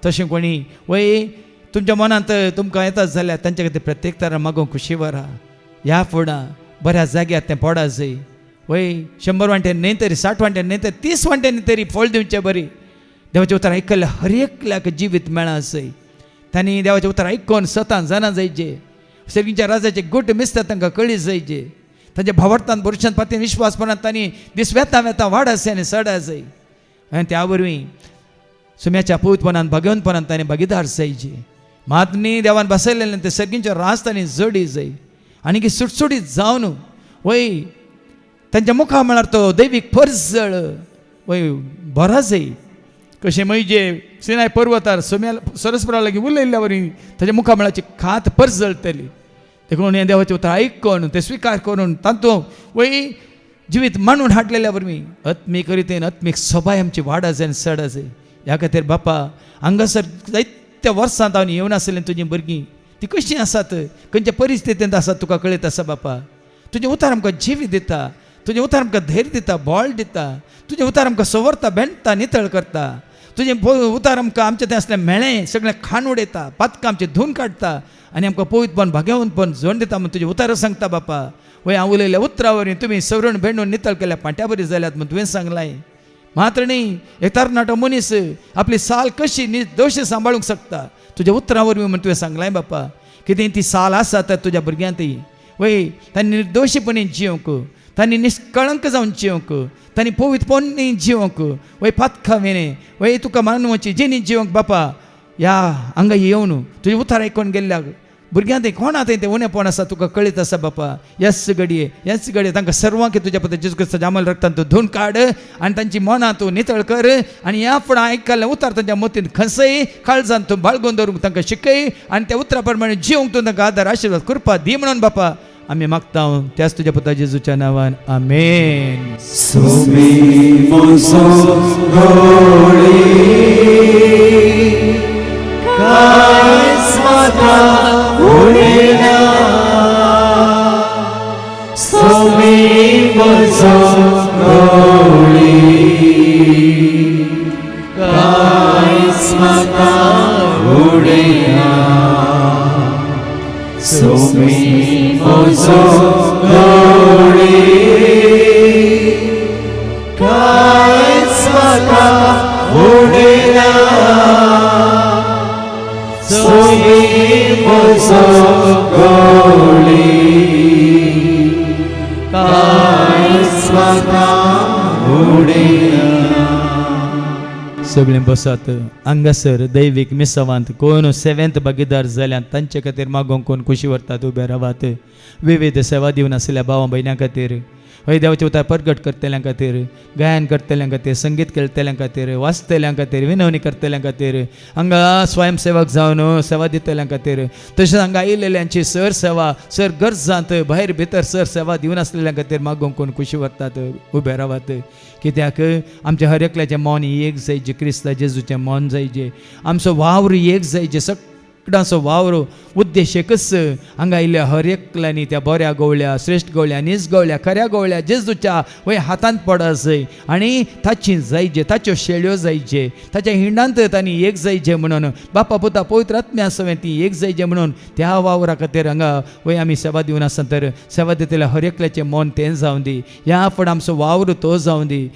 तशें कोणी वय तुमच्या मनांत तुमकां येतात जाल्यार तांचे खातीर प्रत्येक तरान मागोवंक खुशी व्हरा. ह्या फुडां बऱ्या जाग्यार तें पडा जाय. वय 100 वांट्यानी न्ही तरी 60 वांट्यानी न्ही तरी 30 वांट्यानी तरी फळ दिवचें बरी. देवाचें उतार आयकल्ल्या हर एकल्याक जिवीत मेळा जाय. तांणी देवाचें उतार आयकून स्वता जाणां जायचे. सर्गीच्या राजाचे गोट मिस्तात तांकां कळी जायचे. तांच्या भावार्थान भरवशान पातीन विश्वासपणान तांणी दीस वेता वेता वाडा जाय आनी सडा जाय. आनी त्या वरवीं सुम्याच्या पवित्रपणान भगवंतपणान तांणी भागीदार जायचे. मात न्ही देवान बसयलेलें तें सर्गीच्या रास तांणी जोडी जाय आनी सुटसुटीत जावन वय तांच्या मुखा म्हळ्यार तो दैवीक परजळ वय बरा जाय. कशें म्हणजे सिनाय पर्वतार सोम्या सरस्वरा लागीं उलयल्ल्या वरी ताच्या मुखा म्हळ्याची खात परजळटली. देखून हें देवाचें उतर आयकून ते स्विकार करून तातूंत वय जिवीत मांडून हाडलेल्या वरवीं आत्मीक रितीन आत्मीक सभाय आमची वाडा जाय आनी सडा जाय. ह्या खातीर बापा हांगासर जायत्या वर्सांत हांव येवन आसलें तुजीं भुरगीं ती कशीं आसात खंयच्या परिस्थितींत आसात तुका कळीत आसा बापा. तुजें उतार आमकां जिवीत दिता. तुजें उतार आमकां धैर्य दिता बळ दिता. तुजें उतार आमकां सवरता बेंडटा नितळ करता. तुजें उतार आमकां आमचें तें असलें मेळ्ळें सगळें खाण उडयता पातकां आमचें धुवन काडटा आनी आमकां पवित्रपण भाग्यवंतपण जोड दिता म्हूण तुजें उतार सांगता बापा. वय हांव उलयल्या उतरा वरवीं तुमी सवरण भेंडून नितळ केल्या पांट्या बरी जाल्यात म्हूण तुवें सांगलाय. मात्र न्ही एक तरणाटो मनीस आपली साल कशी निर्दोश सांबाळूंक शकता तुज्या उतरा वरवीं म्हूण तुवें सांगलाय बापा. कितें ती साल आसा तर तुज्या भुरग्यांत वय तांणी निर्दोशीपणी जियोंक तांणी निश्कळंक जावन जियोंक तांणी पवित्रपणी जियोंक वय पातखां विणे वय तुका मानवाची जिणी जियोंक बापा. ह्या हांगा येवन तुजें उतार आयकून गेल्ल्या भुरग्यांत कोणा तें उणेपण आसा तुका कळीत आसा बापा. ह्याच घडये तांकां सर्वांक तुज्या पद्दत जेजू क्रिस्ताच्या जामल रक्तान तूं धुवन काड आनी तांची मनां तूं नितळ कर आनी ह्या फुडां आयकल्लें उतार तांच्या मतींत खंसय काळजान तूं बाळगून दवरूंक तांकां शिकय आनी त्या उतरा प्रमाणे जियोंक तूं तांकां आदार आशिर्वाद कृपा दी म्हणून बापा आमी मागता त्याच तुज्या पुता जेजूच्या नांवान आमेन. सुमी म्हजो गवळी कांयच म्हाका उणिना सुमी म्हजो गवळी कांयच म्हाका उणिना सुमी म्हजो गवळी कांयच म्हाका उणिना सुमी म्हजो गवळी कांयच म्हाका उणिना. सगळें बसात हांगासर दैवीक मिसावांत कोण सेवेंत भागीदार जाल्यात तांचे खातीर मागोवंक कोण खुशी व्हरतात उबे रावात. विविध सेवा दिवन आसलेल्या भावां भयण्यां खातीर वय देवाचे उतार प्रगट करतल्यां खातीर, गायन करतल्यां खातीर, संगीत खेळटल्यां खातीर, वाचतल्यां खातीर, विनवणी करतल्यां खातीर, हांगा स्वयंसेवक जावन सेवा दितल्यां खातीर, तशेंच हांगा आयिल्ल्यांची सर सेवा, सर गरजांत भायर भितर सर सेवा दिवन आसलेल्या खातीर मागोवंक कोण खुशी व्हरतात, उबे रावात. कित्याक आमच्या हर एकल्याचें मन एक जायचें, क्रिस्ता जेजूचें मन जायचें, आमचो वावर एक जायचें, सगळ्यांचो वावर उद्देश एकच. हांगा आयिल्ल्या हर एकल्यांनी त्या बऱ्या गवळ्या, श्रेश्ठ गवळ्या, नीज गवळ्या, खऱ्या गवळ्या जेजूच्या वय हातांत पडा जाय आनी ताची जायचे, ताच्यो शेळ्यो जायचे, ताच्या हिंडांत तांणी एक जायचे म्हणून, बापा पुता पवित्र आत्म्या सवें ती एक जायचे म्हणून त्या वावरा खातीर हांगा वय आमी सेवा दिवन आसा. तर सेवा दितल्या हर एकल्याचें मन तें जावं दी, ह्या फुडें आमचो वावर तो जावं दी.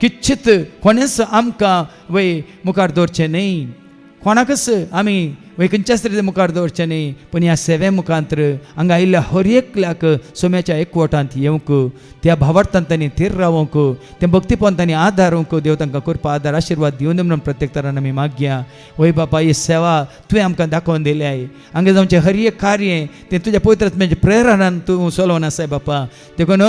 किच्छीत कोणेच आमकां वय मुखार दवरचें न्ही, कोणाकच आमी वय खंयच्याच तरेचे मुखार दवरचें न्ही, पण ह्या सेवे मुखांतर हांगा आयिल्ल्या हर एकल्याक सोम्याच्या एकवटांत येवंक, त्या भावार्थांत तांणी थीर रावंक, त्या भक्तीपण तांणी आदारूंक देव तांकां कृपा आदार आशिर्वाद दिवन म्हणून प्रत्येक तरान आमी मागया. वय बापा ही सेवा तुवें आमकां दाखोवन दिल्याय, हांगा जावचें हर एक कार्य तें तुज्या पवित्र आत्म्याच्या प्रेरणान तूं चलोवन आसाय बापा. देखून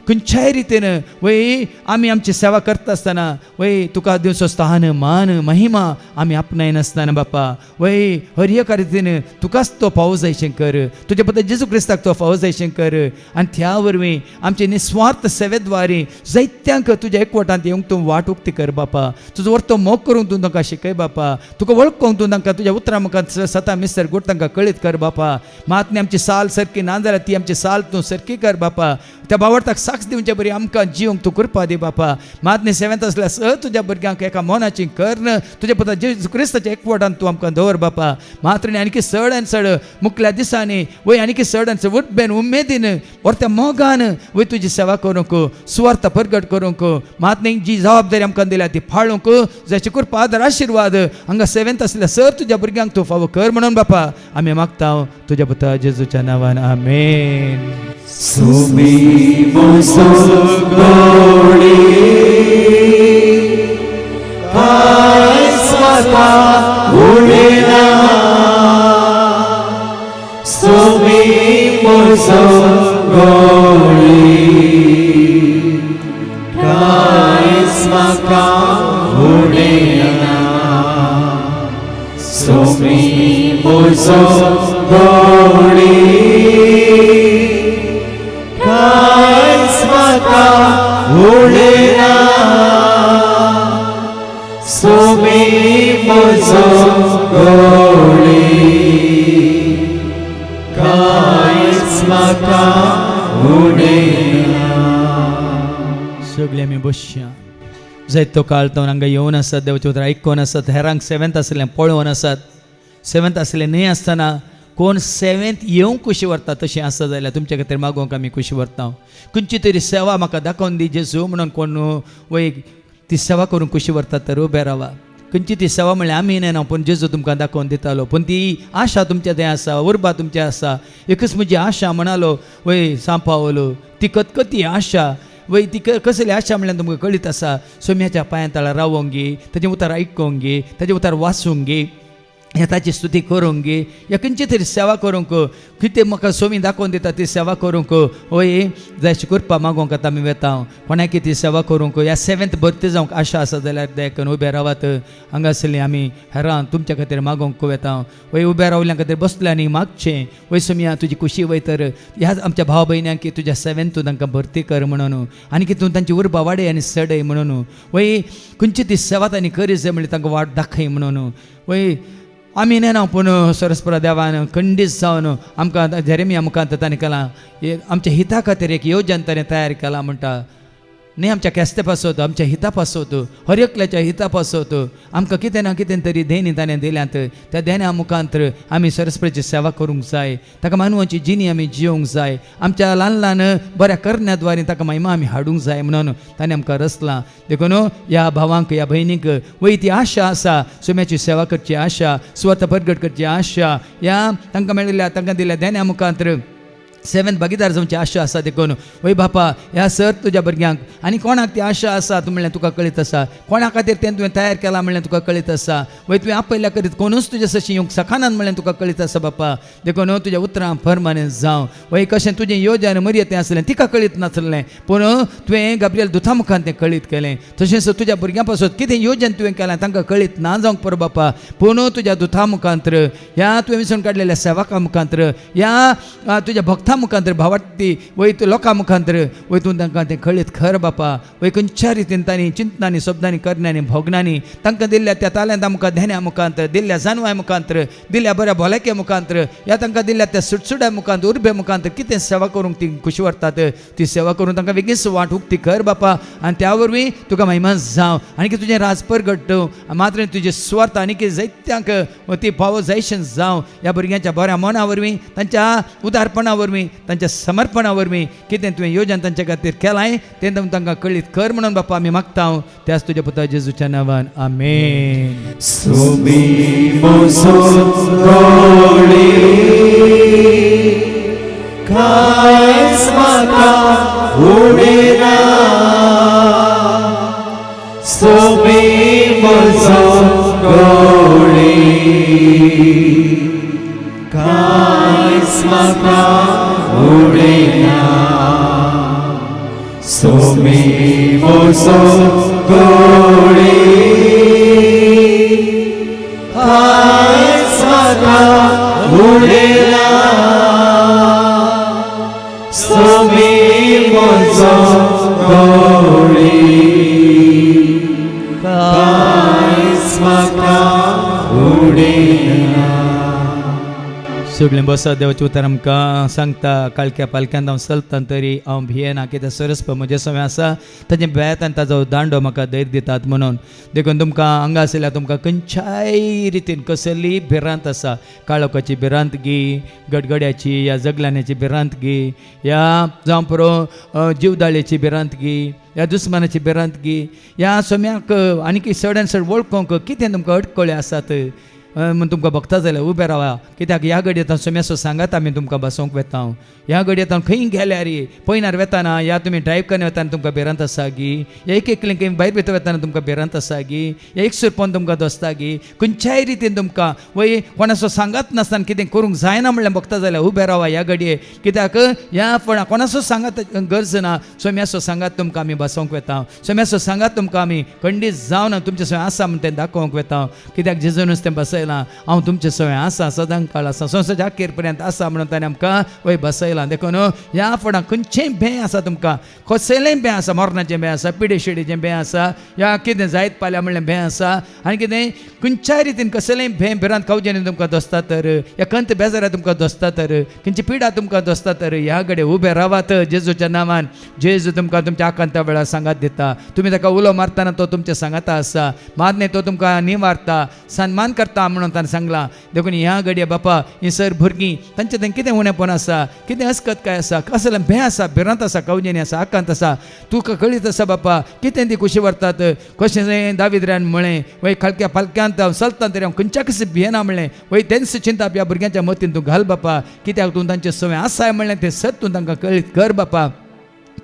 खंयच्याय रितीन वय आमी आमची सेवा करता आसतना वय तुका दिवचो स्थान, मान, महिमा आमी आपणाय नासतना बापा, वय हर एका रितीन तुकाच तो फावो जायशें कर, तुज्या पुता जेजू क्रिस्ताक तो फावो जायशें कर, आनी त्या वरवीं आमचे निस्वार्थ सेवेद्वारे जायत्यांक तुज्या एकवटांत येवंक तूं वाट उक्ती कर बापा. तुजो वर्तो मोग करूंक तूं तांकां शिकय बापा, तुका वळखूंक तूं तांकां तुज्या उतरां मुखांत सता मिस्तर गुट तांकां कळीत कर बापा. मात आमची साल सारकी ना जाल्यार ती आमची साल तूं सारकी कर बापा. त्या भावार्थाक साक्ष दिवचे बरी आमकां जिवंक तूं कृपा दी बापा. मात सेवेंत आसल्यार तुज्या भुरग्यांक एका मोनाची कर्ण तुज्या पुता जेजू क्रिस्ताच्या एकवटांत तूं आमकां दवर बापा. मात्र आनीक चड आनी चड मुखल्या दिसांनी वय आनीक चड आनी चड उठबेन उमेदीन त्या मोगान वय तुजी सेवा करूंक, सुवार्थ प्रगट करूंक, मात जी जबाबदारी आमकां दिल्या ती फाळूंक जायची कृपा आदार आशिर्वाद हांगा सेवेंत आसल्या सर तुज्या भुरग्यांक तूं फावो कर म्हणून बापा आमी मागता तुज्या पुता जेजूच्या नांवान आमेन. सोमी मोसो गोडी काय स्वता उडेना, सोमी मोसो गोडी काय स्वता उडेना, सोमी मोसो गोडी काय स्वता उडेना, सोमी मोसो गोडी काय स्वता उडेना. सगळे आमी बसया. जायतो काळ तो हांगा येवन आसात, देवाचे उतर आयकून आसात, हेरांक सेवेंत आसलें पळोवन आसात. सेवेंत आसलें न्ही आसतना कोण सेवेंत येवंक खुशी व्हरता तशें आसा जाल्यार तुमच्या खातीर मागोवंक आमी खुशी व्हरता. खंयची तरी सेवा म्हाका दाखोवन दी जेजू म्हणून कोण वय ती सेवा करून खुशी व्हरतात तर उबे रावा. खंयची ती सेवा म्हणल्यार आमी न्हय पूण जेजू तुमकां दाखोवन दितालो, पूण ती आशा तुमच्या थंय आसा, उर्बा तुमच्या आसा. एकच म्हजी आशा म्हणालो वय सांपावलो, ती कतकती आशा वय ती कसली आशा म्हणल्यार तुमकां कळीत आसा. सोम्याच्या पांया तळार रावोंक गे, ताचें उतार आयकूंक गे, ताचें उतार वाचूंक गे, ह्या ताची स्तुती करूंक गे, ह्या खंयची तरी सेवा करूंक, कितें म्हाका सोमी दाखोवन दिता ती सेवा करूंक वय जायची कृपा मागोवंक आतां आमी वेता. कोणाक ती सेवा करूंक ह्या सेवेंत भरती जावंक आशा आसा जाल्यार देखून उबे रावात. हांगा आसली आमी हेरां तुमच्या खातीर मागोवंक वेता. वय उबे रावल्या खातीर बसल्या न्ही मागचें वय सोमिया तुजी खुशी वय तर ह्या आमच्या भाव भयण्यांक तुज्या सेवेंत तूं तांकां भरती कर म्हणून, आनी की तूं तांची उर्बा वाडय आनी सडय म्हणून, वय खंयची ती सेवा तांणी करी जाय म्हणल्यार तांकां वाट दाखय म्हणून. वय आमी न्हय पूण सरस्परा देवान खंडीत जावन आमकां जेरेमिया मुखांत ताणें केलां आमच्या हिता खातीर एक येवजण ताणें तयार केला म्हणटा. न्ही आमच्या केस्ते पासत आमच्या हिता पासत हर एकल्याच्या हिता पासत आमकां कितें ना कितें तरी देणी ताणें दिल्यांत. त्या देण्या मुखांतर आमी सरस्वतीची सेवा करूंक जाय, ताका मानवाची जिणी आमी जियोंक जाय, आमच्या ल्हान ल्हान बऱ्या करण्याद्वारे ताका महिमा आमी हाडूंक जाय म्हणून ताणें आमकां रचलां. देखून ह्या भावांक ह्या भयणीक वय ती आशा आसा, सोम्याची सेवा करची आशा, स्वता प्रगट करची आशा, ह्या तांकां मेळिल्ल्या तांकां दिल्ल्या देण्या मुखांतर सेवेंथ भागीदार जावची आशा आसा देखून वय बापा ह्या सर तुज्या भुरग्यांक आनी कोणाक ती आशा आसा तूं म्हणलें तुका कळीत आसा कोणा खातीर तें तुवें तयार केलां म्हणलें तुका कळीत आसा वय तुवें आपयल्या करीत कोणूच तुजे सशी येवंक सखानान म्हणलें तुका कळीत आसा बापा देखून तुज्या उतरां फर्माने जावं वय कशें तुजें योजन मर्यादें आसलें तिका कळीत नासलें पूण तुवें गाब्रिएल दुता मुखार तें कळीत केलें तशेंच तुज्या भुरग्यां पासून कितें योजन तुवें केलां तांकां कळीत ना जावंक पुरो बापा पूण तुज्या दुता मुखांतर ह्या तुवें विसरून काडलेल्या सेवकां मुखांतर ह्या तुज्या भक्तां मुखांतर भावार्थी वय तूं लोकां मुखांतर वयतून तांकां तें कळीत खर बापा वय खंयच्या रितीन तांणी चिंतनांनी शब्दांनी करण्यांनी भोगनांनी तांकां दिल्ल्या त्या ताल्यांतां मुखार ध्यान्या मुखांतर दिल्ल्या जानवाय मुखांतर दिल्ल्या बऱ्या भोलाके मुखांतर ह्या तांकां दिल्ल्या त्या सुटसुड्या मुखांतर उर्बे मुखांतर कितें सेवा करूंक ती खुशी व्हरतात ती सेवा करून तांकां बेगीन वाट उक्ती कर बापा आनी त्या वरवीं तुका महिमा जावं आनी की तुजें राज परगट मात्र तुजे स्वार्थ आनी की जायत्यांक ती फावो जायशें जावं ह्या भुरग्यांच्या बऱ्या मना वरवीं तांच्या उदारपणा वरवीं तांच्या समर्पणा वरवीं कितें तुवें योजन तांच्या खातीर केलां तें तांकां कळीत कर म्हणून बापा आमी मागता त्याच तुज्या पुता जेजूच्या नांवान आमेन. सोबी मोसोळी कांयच म्हाका उडेना सोबी मोसोळी कांयच म्हाका उडेना सोबी मोसोळी कांयच म्हाका उडेना सोबी मोसोळी कांयच म्हाका उडेना. सगळें बसा देवाचें उतर आमकां सांगता काळक्या पालक्यांत हांव चलतां तरी हांव भियेना कितें सरस्प म्हजे सवय आसा ताजें बेत आनी ताजो दांडो म्हाका धैर्य दितात म्हणून देखून तुमकां हांगा आसल्यार तुमकां खंयच्याय रितीन कसली भिरांत आसा काळोखाची भिरांतगी गडगड्याची या जगलान्याची भिरांतगी या जावं पुरो जीवदाळेची भिरांतगी ह्या दुस्मानाची भिरांतगी ह्या सोम्याक आनी सडन सड वळखूंक कितें तुमकां अडकळ्यो आसात म्हण तुमकां बघता जाल्यार उबे रावा कित्याक ह्या घडयेंत सोम्यासो सांगात आमी तुमकां बसोवंक वेता ह्या घडयेंत खंय गेल्यार पयनार वेताना या तुमी ड्रायव्ह करन वेताना तुमकां भिरांत आसा गी या एक एकलें खंय भायर भितर वेताना तुमकां भिरांत आसा गी या एक सुरपोन तुमकां दोसता गी खंयच्याय रितीन तुमकां वय कोणाचो सांगात नासतना कितें करूंक जायना म्हणल्यार बघता जाल्यार उबे रावा ह्या घडये कित्याक ह्या फळां कोणाचो सांगात गरज ना सोम्याचो सांगात तुमकां आमी बसोवंक वेता सोम्याचो सांगात तुमकां आमी खंडीत जावन तुमचे सवय आसा म्हण तें दाखोवंक वेता कित्याक जेजूनच तें बसयलां हांव तुमचे सवय आसा सदां काळ आसा संवसाच्या अखेर पर्यंत आसा म्हणून ताणें आमकां वय बसयलां देखून ह्या फळां खंयचेंय भें आसा तुमकां कसलेंय भें आसा मरणाचें भें आसा पिडे शिडेचें भें आसा या कितें जायत पाल्या म्हणलें भें आसा आनी कितें खंयच्याय रितीन कसलेंय भें भिरांत कावजेनी तुमकां दोसता तर या कंत बेजारां तुमकां दोसता तर खंयची पिडा तुमकां दोसता तर ह्या घडये उबे रावात जेजूच्या नांवान जेजू तुमकां तुमच्या आकांता वेळार सांगात दिता तुमी ताका उलो मारतना तो तुमच्या सांगाता आसा मारने तो तुमकां निवारता सन्मान करता म्हणून ताणें सांगलां देखून ह्या घडये बापा ही सर भुरगीं तांचें थंय कितें उणेपण आसा कितें अस्कत काय आसा कसलें भें आसा भिरांत आसा कावजेनी आसा आकांत आसा तुका कळीत आसा बापा कितें ती खुशी व्हरतात कशें दाविद्र्यान म्हळें वय खालक्या पालक्यांत हांव चलतां तरी हांव खंयच्या कशें भियेना म्हणलें वय तेंच चिंता ह्या भुरग्यांच्या मतीन तूं घाल बापा कित्याक तूं तांचे सवय आसाय म्हणलें तें सत तूं तांकां कळीत कर बापा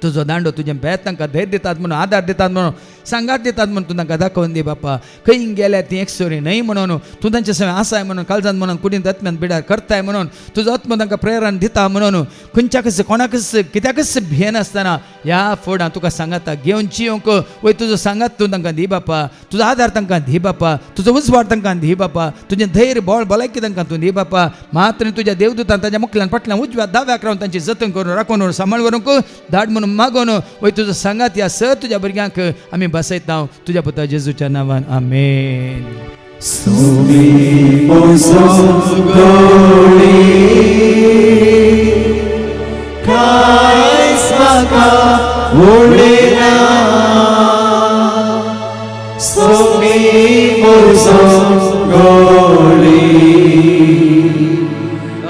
तुजो दांडो तुजें भेत तांकां धैर्य दितात म्हणून आदार दितात म्हणून सांगात दितात म्हणून तूं तांकां दाखोवन दी बापा खंय गेल्यार ती एकसोरी न्हय म्हणून तूं तांचे सवय आसाय म्हणून काळजान म्हणून कुडींत आत्म्यान बिडार करताय म्हणून तुजो आत्मो तांकां प्रेरण दिता म्हणून खंयच्याकच कोणाकच कित्याकच भियेनासतना ह्या फोडां तुका सांगाता घेवन जियोंक वय तुजो सांगात तूं तांकां दी बापा तुजो आदार तांकां दी बापा तुजो उजवाड तांकां दी बापा तुजें धैर्य बळ भलायकी तांकां तूं दी बापा मात्र तुज्या देवदूतान ताच्या मुखल्यान फाटल्यान उजव्या दाव्याक रावन तांची जतन करून राखून सांबाळ व्हरूंक धाड म्हणून मागोन वय तुजो सांगात ह्या सर तुज्या भुरग्यांक आमी बसयता तुज्या पुता जेजूच्या नांवान आमेन. सोबी मोसोळी कांयच म्हाका उडेना सोबी मोसोळी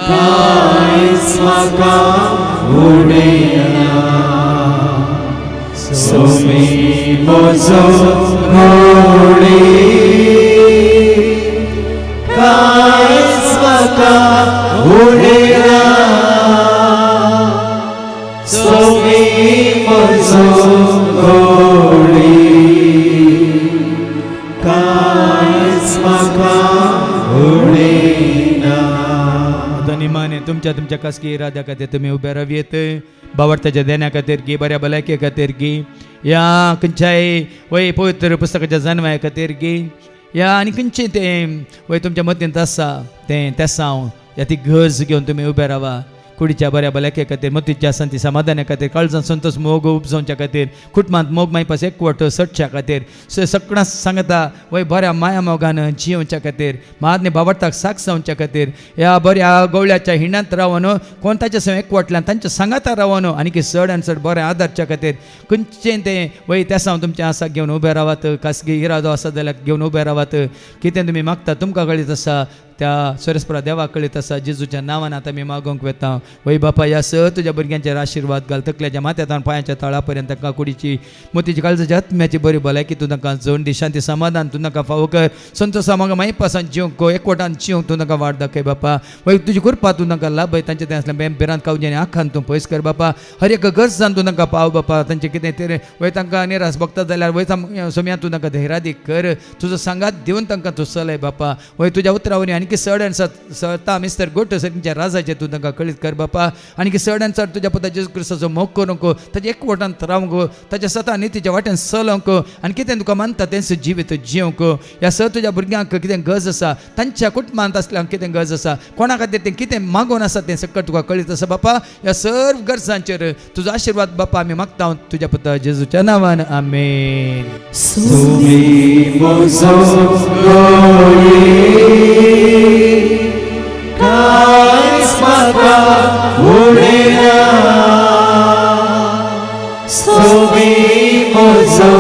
कांयच म्हाका उडेना सोबी मोसोळी कांयच म्हाका उडेना तुमच्या तुमच्या खासगी इराद्या खातीर तुमी उबे रावयेत बावडताच्या देण्या खातीर गी बऱ्या भलायके खातीर गी या खंयच्याय वय पवित्र पुस्तकाच्या जन्माया खातीर गी या आनी खंयचें तें वय तुमच्या मतींत आसा तें सांव या ती गरज घेवन तुमी उबे रावा कुडीच्या बऱ्या भलायके खातीर मतीच्या शांती समाधाना खातीर काळजांत संतोष मोग उपजोवच्या खातीर कुटुंबांत मोग मायपास एकवट सडच्या खातीर सगळां सांगता वय बऱ्या माया मोगान जियोवच्या खातीर महात्मे बावडताक साक जावच्या खातीर ह्या बऱ्या गवळ्याच्या हिंडांत रावन कोण ताच्या सं एकवटल्यान तांच्या सांगाता रावन आनी चड आनी चड बरें आदारच्या खातीर खंयचें तें वय त्या सावन तुमच्या आसाक घेवन उबे रावात खासगी इरादो आसा जाल्यार घेवन उबे रावात कितें तुमी मागता तुमकां कळीत आसा त्या सरस्परा देवाक कळीत आसा जेजूच्या नांवान आतां आमी मागोवंक वेता वय बापा या तुज्या भुरग्यांचेर आशिर्वाद घाल तकल्याच्या माथ्यान पांयाच्या तळा पर्यंत तांकां कुडीची मोतीची काळजाच्या आत्म्याची बरी भलायकी तूं तांकां जोड दी शांती समाधान तूं तांकां फावो कर संतोशा म्हाका मागीर पासान जिवंक एकवटान जिवंक तूं तांकां वाड दाखय बापा वय तुजी कृपा तूं तांकां लाभय तांचें तें आसलें बेरांत कावजें आनी आखान तूं पयस कर बापा हर एक गरजान तूं तांकां पाव बापा तांचें कितें तरी वय तांकां निराश भोगता जाल्यार वय सोम्या तूं तांकां धैर्यादी कर तुजो सांगात दिवन तांकां तूं चलय बापा वय तुज्या उतरावरी आनी चड आनी सता मिस्तर गोट सगळ्यांच्या राजाचे तूं तांकां कळीत कर बापा आनी चड आनी चड तुज्या पुता जेजू क्रिस्ताचो मोग करूंक ताच्या एकवटांत रावंक ताच्या सता नितीच्या वाट्यान चलोवंक आनी कितें तुका मानता तें जिवीत जियोंक ह्या तुज्या भुरग्यांक कितें गरज आसा तांच्या कुटुंबांत आसल्यांक कितें गरज आसा कोणा खातीर तें कितें मागोवन आसा तें सकट तुका कळीत आसा बापा ह्या सर्व गरजांचेर तुजो आशिर्वाद बापा आमी मागता तुज्या पुता जेजूच्या नांवान आमेन. कांयच म्हाका उडयना सोबी म्हजो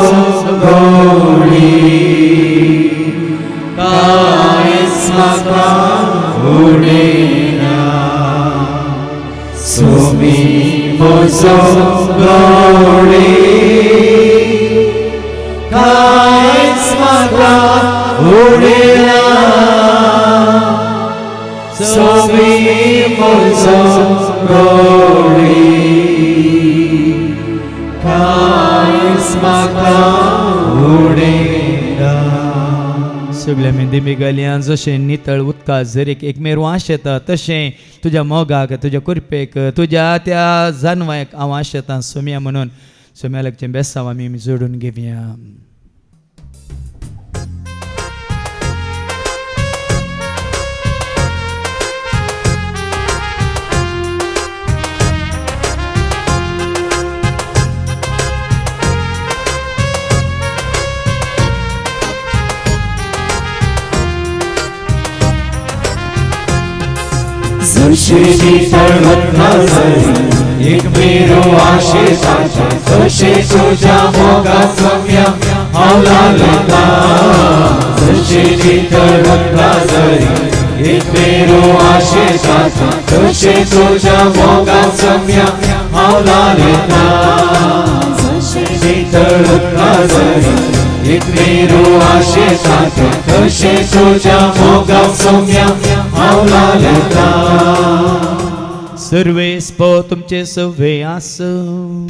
गवळी कांयच म्हाका उडयना सोबी म्हजो गवळी कांयच म्हाका उडयना सोबी म्हजो गवळी कांयच म्हाका उडयना. सगळ्या मेंदी मेघालयां जशें नितळ उदका झरेक एक मेरवांश येता तशें तुज्या मोगाक तुज्या कुरपेक तुज्या त्या जानवायक हांव आश येता सोम्या म्हणून सोम्या लागचें बेसांव आमी जोडून घेवया. जशें तळवतना झरी एक मेरो आशेसाचो तशें तुज्या मोगाक सोम्या हांव लागला जशें तळवतना झरी एक मेरो आशेसाचो तशें तुज्या मोगाक सोम्या हांव लागला जशें तळवतना झरी एक मेरो आशेसाचो तशें तुज्या मोगाक सोम्या हांव लागला. सर्वे स्पो तुमचे सवे आसो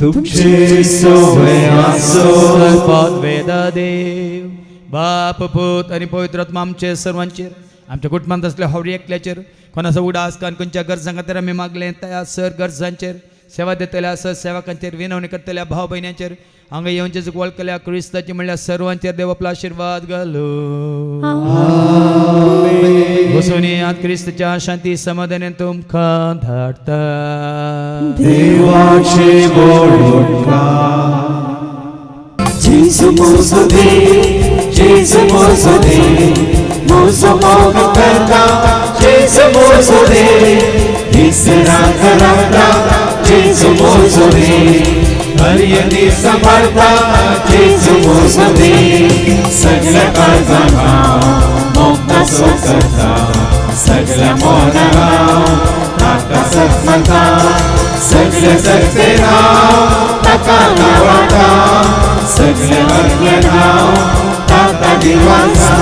तुमचे सवे आसो सर्वात वेदा देव बाप पूत आनी पवित्र आत्मा आमचे सर्वांचेर आमच्या कुटुंबांत असल्या हवरी एकल्याचेर कोणाचो उडास कान खंयच्या गरजां खातीर आमी मागलें त्या सर गरजांचेर सेवा दितल्या सर सेवकांचेर विनवणी करतल्या भाव भयणांचेर हांगा येवन जेजूक वळखल्या क्रिस्ताची म्हणल्यार सर्वांचेर देव आपलो आशिर्वाद घालो. बसून येयात क्रिस्ताच्या शांती समाधानान तुमकां धाडटा. देवाचे बोडका जेजू मोजो दे जेजू मोजो दे मोजो मोग करता जेजू मोजो दे इसरा करता जेजू मोजो दे हरियनी सांभाळता जेजू मोजो दे सगळ्या काळजांका मोगता सो करता सगळ्या मोनाक ताका सत्मता सगळे जगते नाव ताका नावाता सगळे अर्गले नाव ताका दिवाचा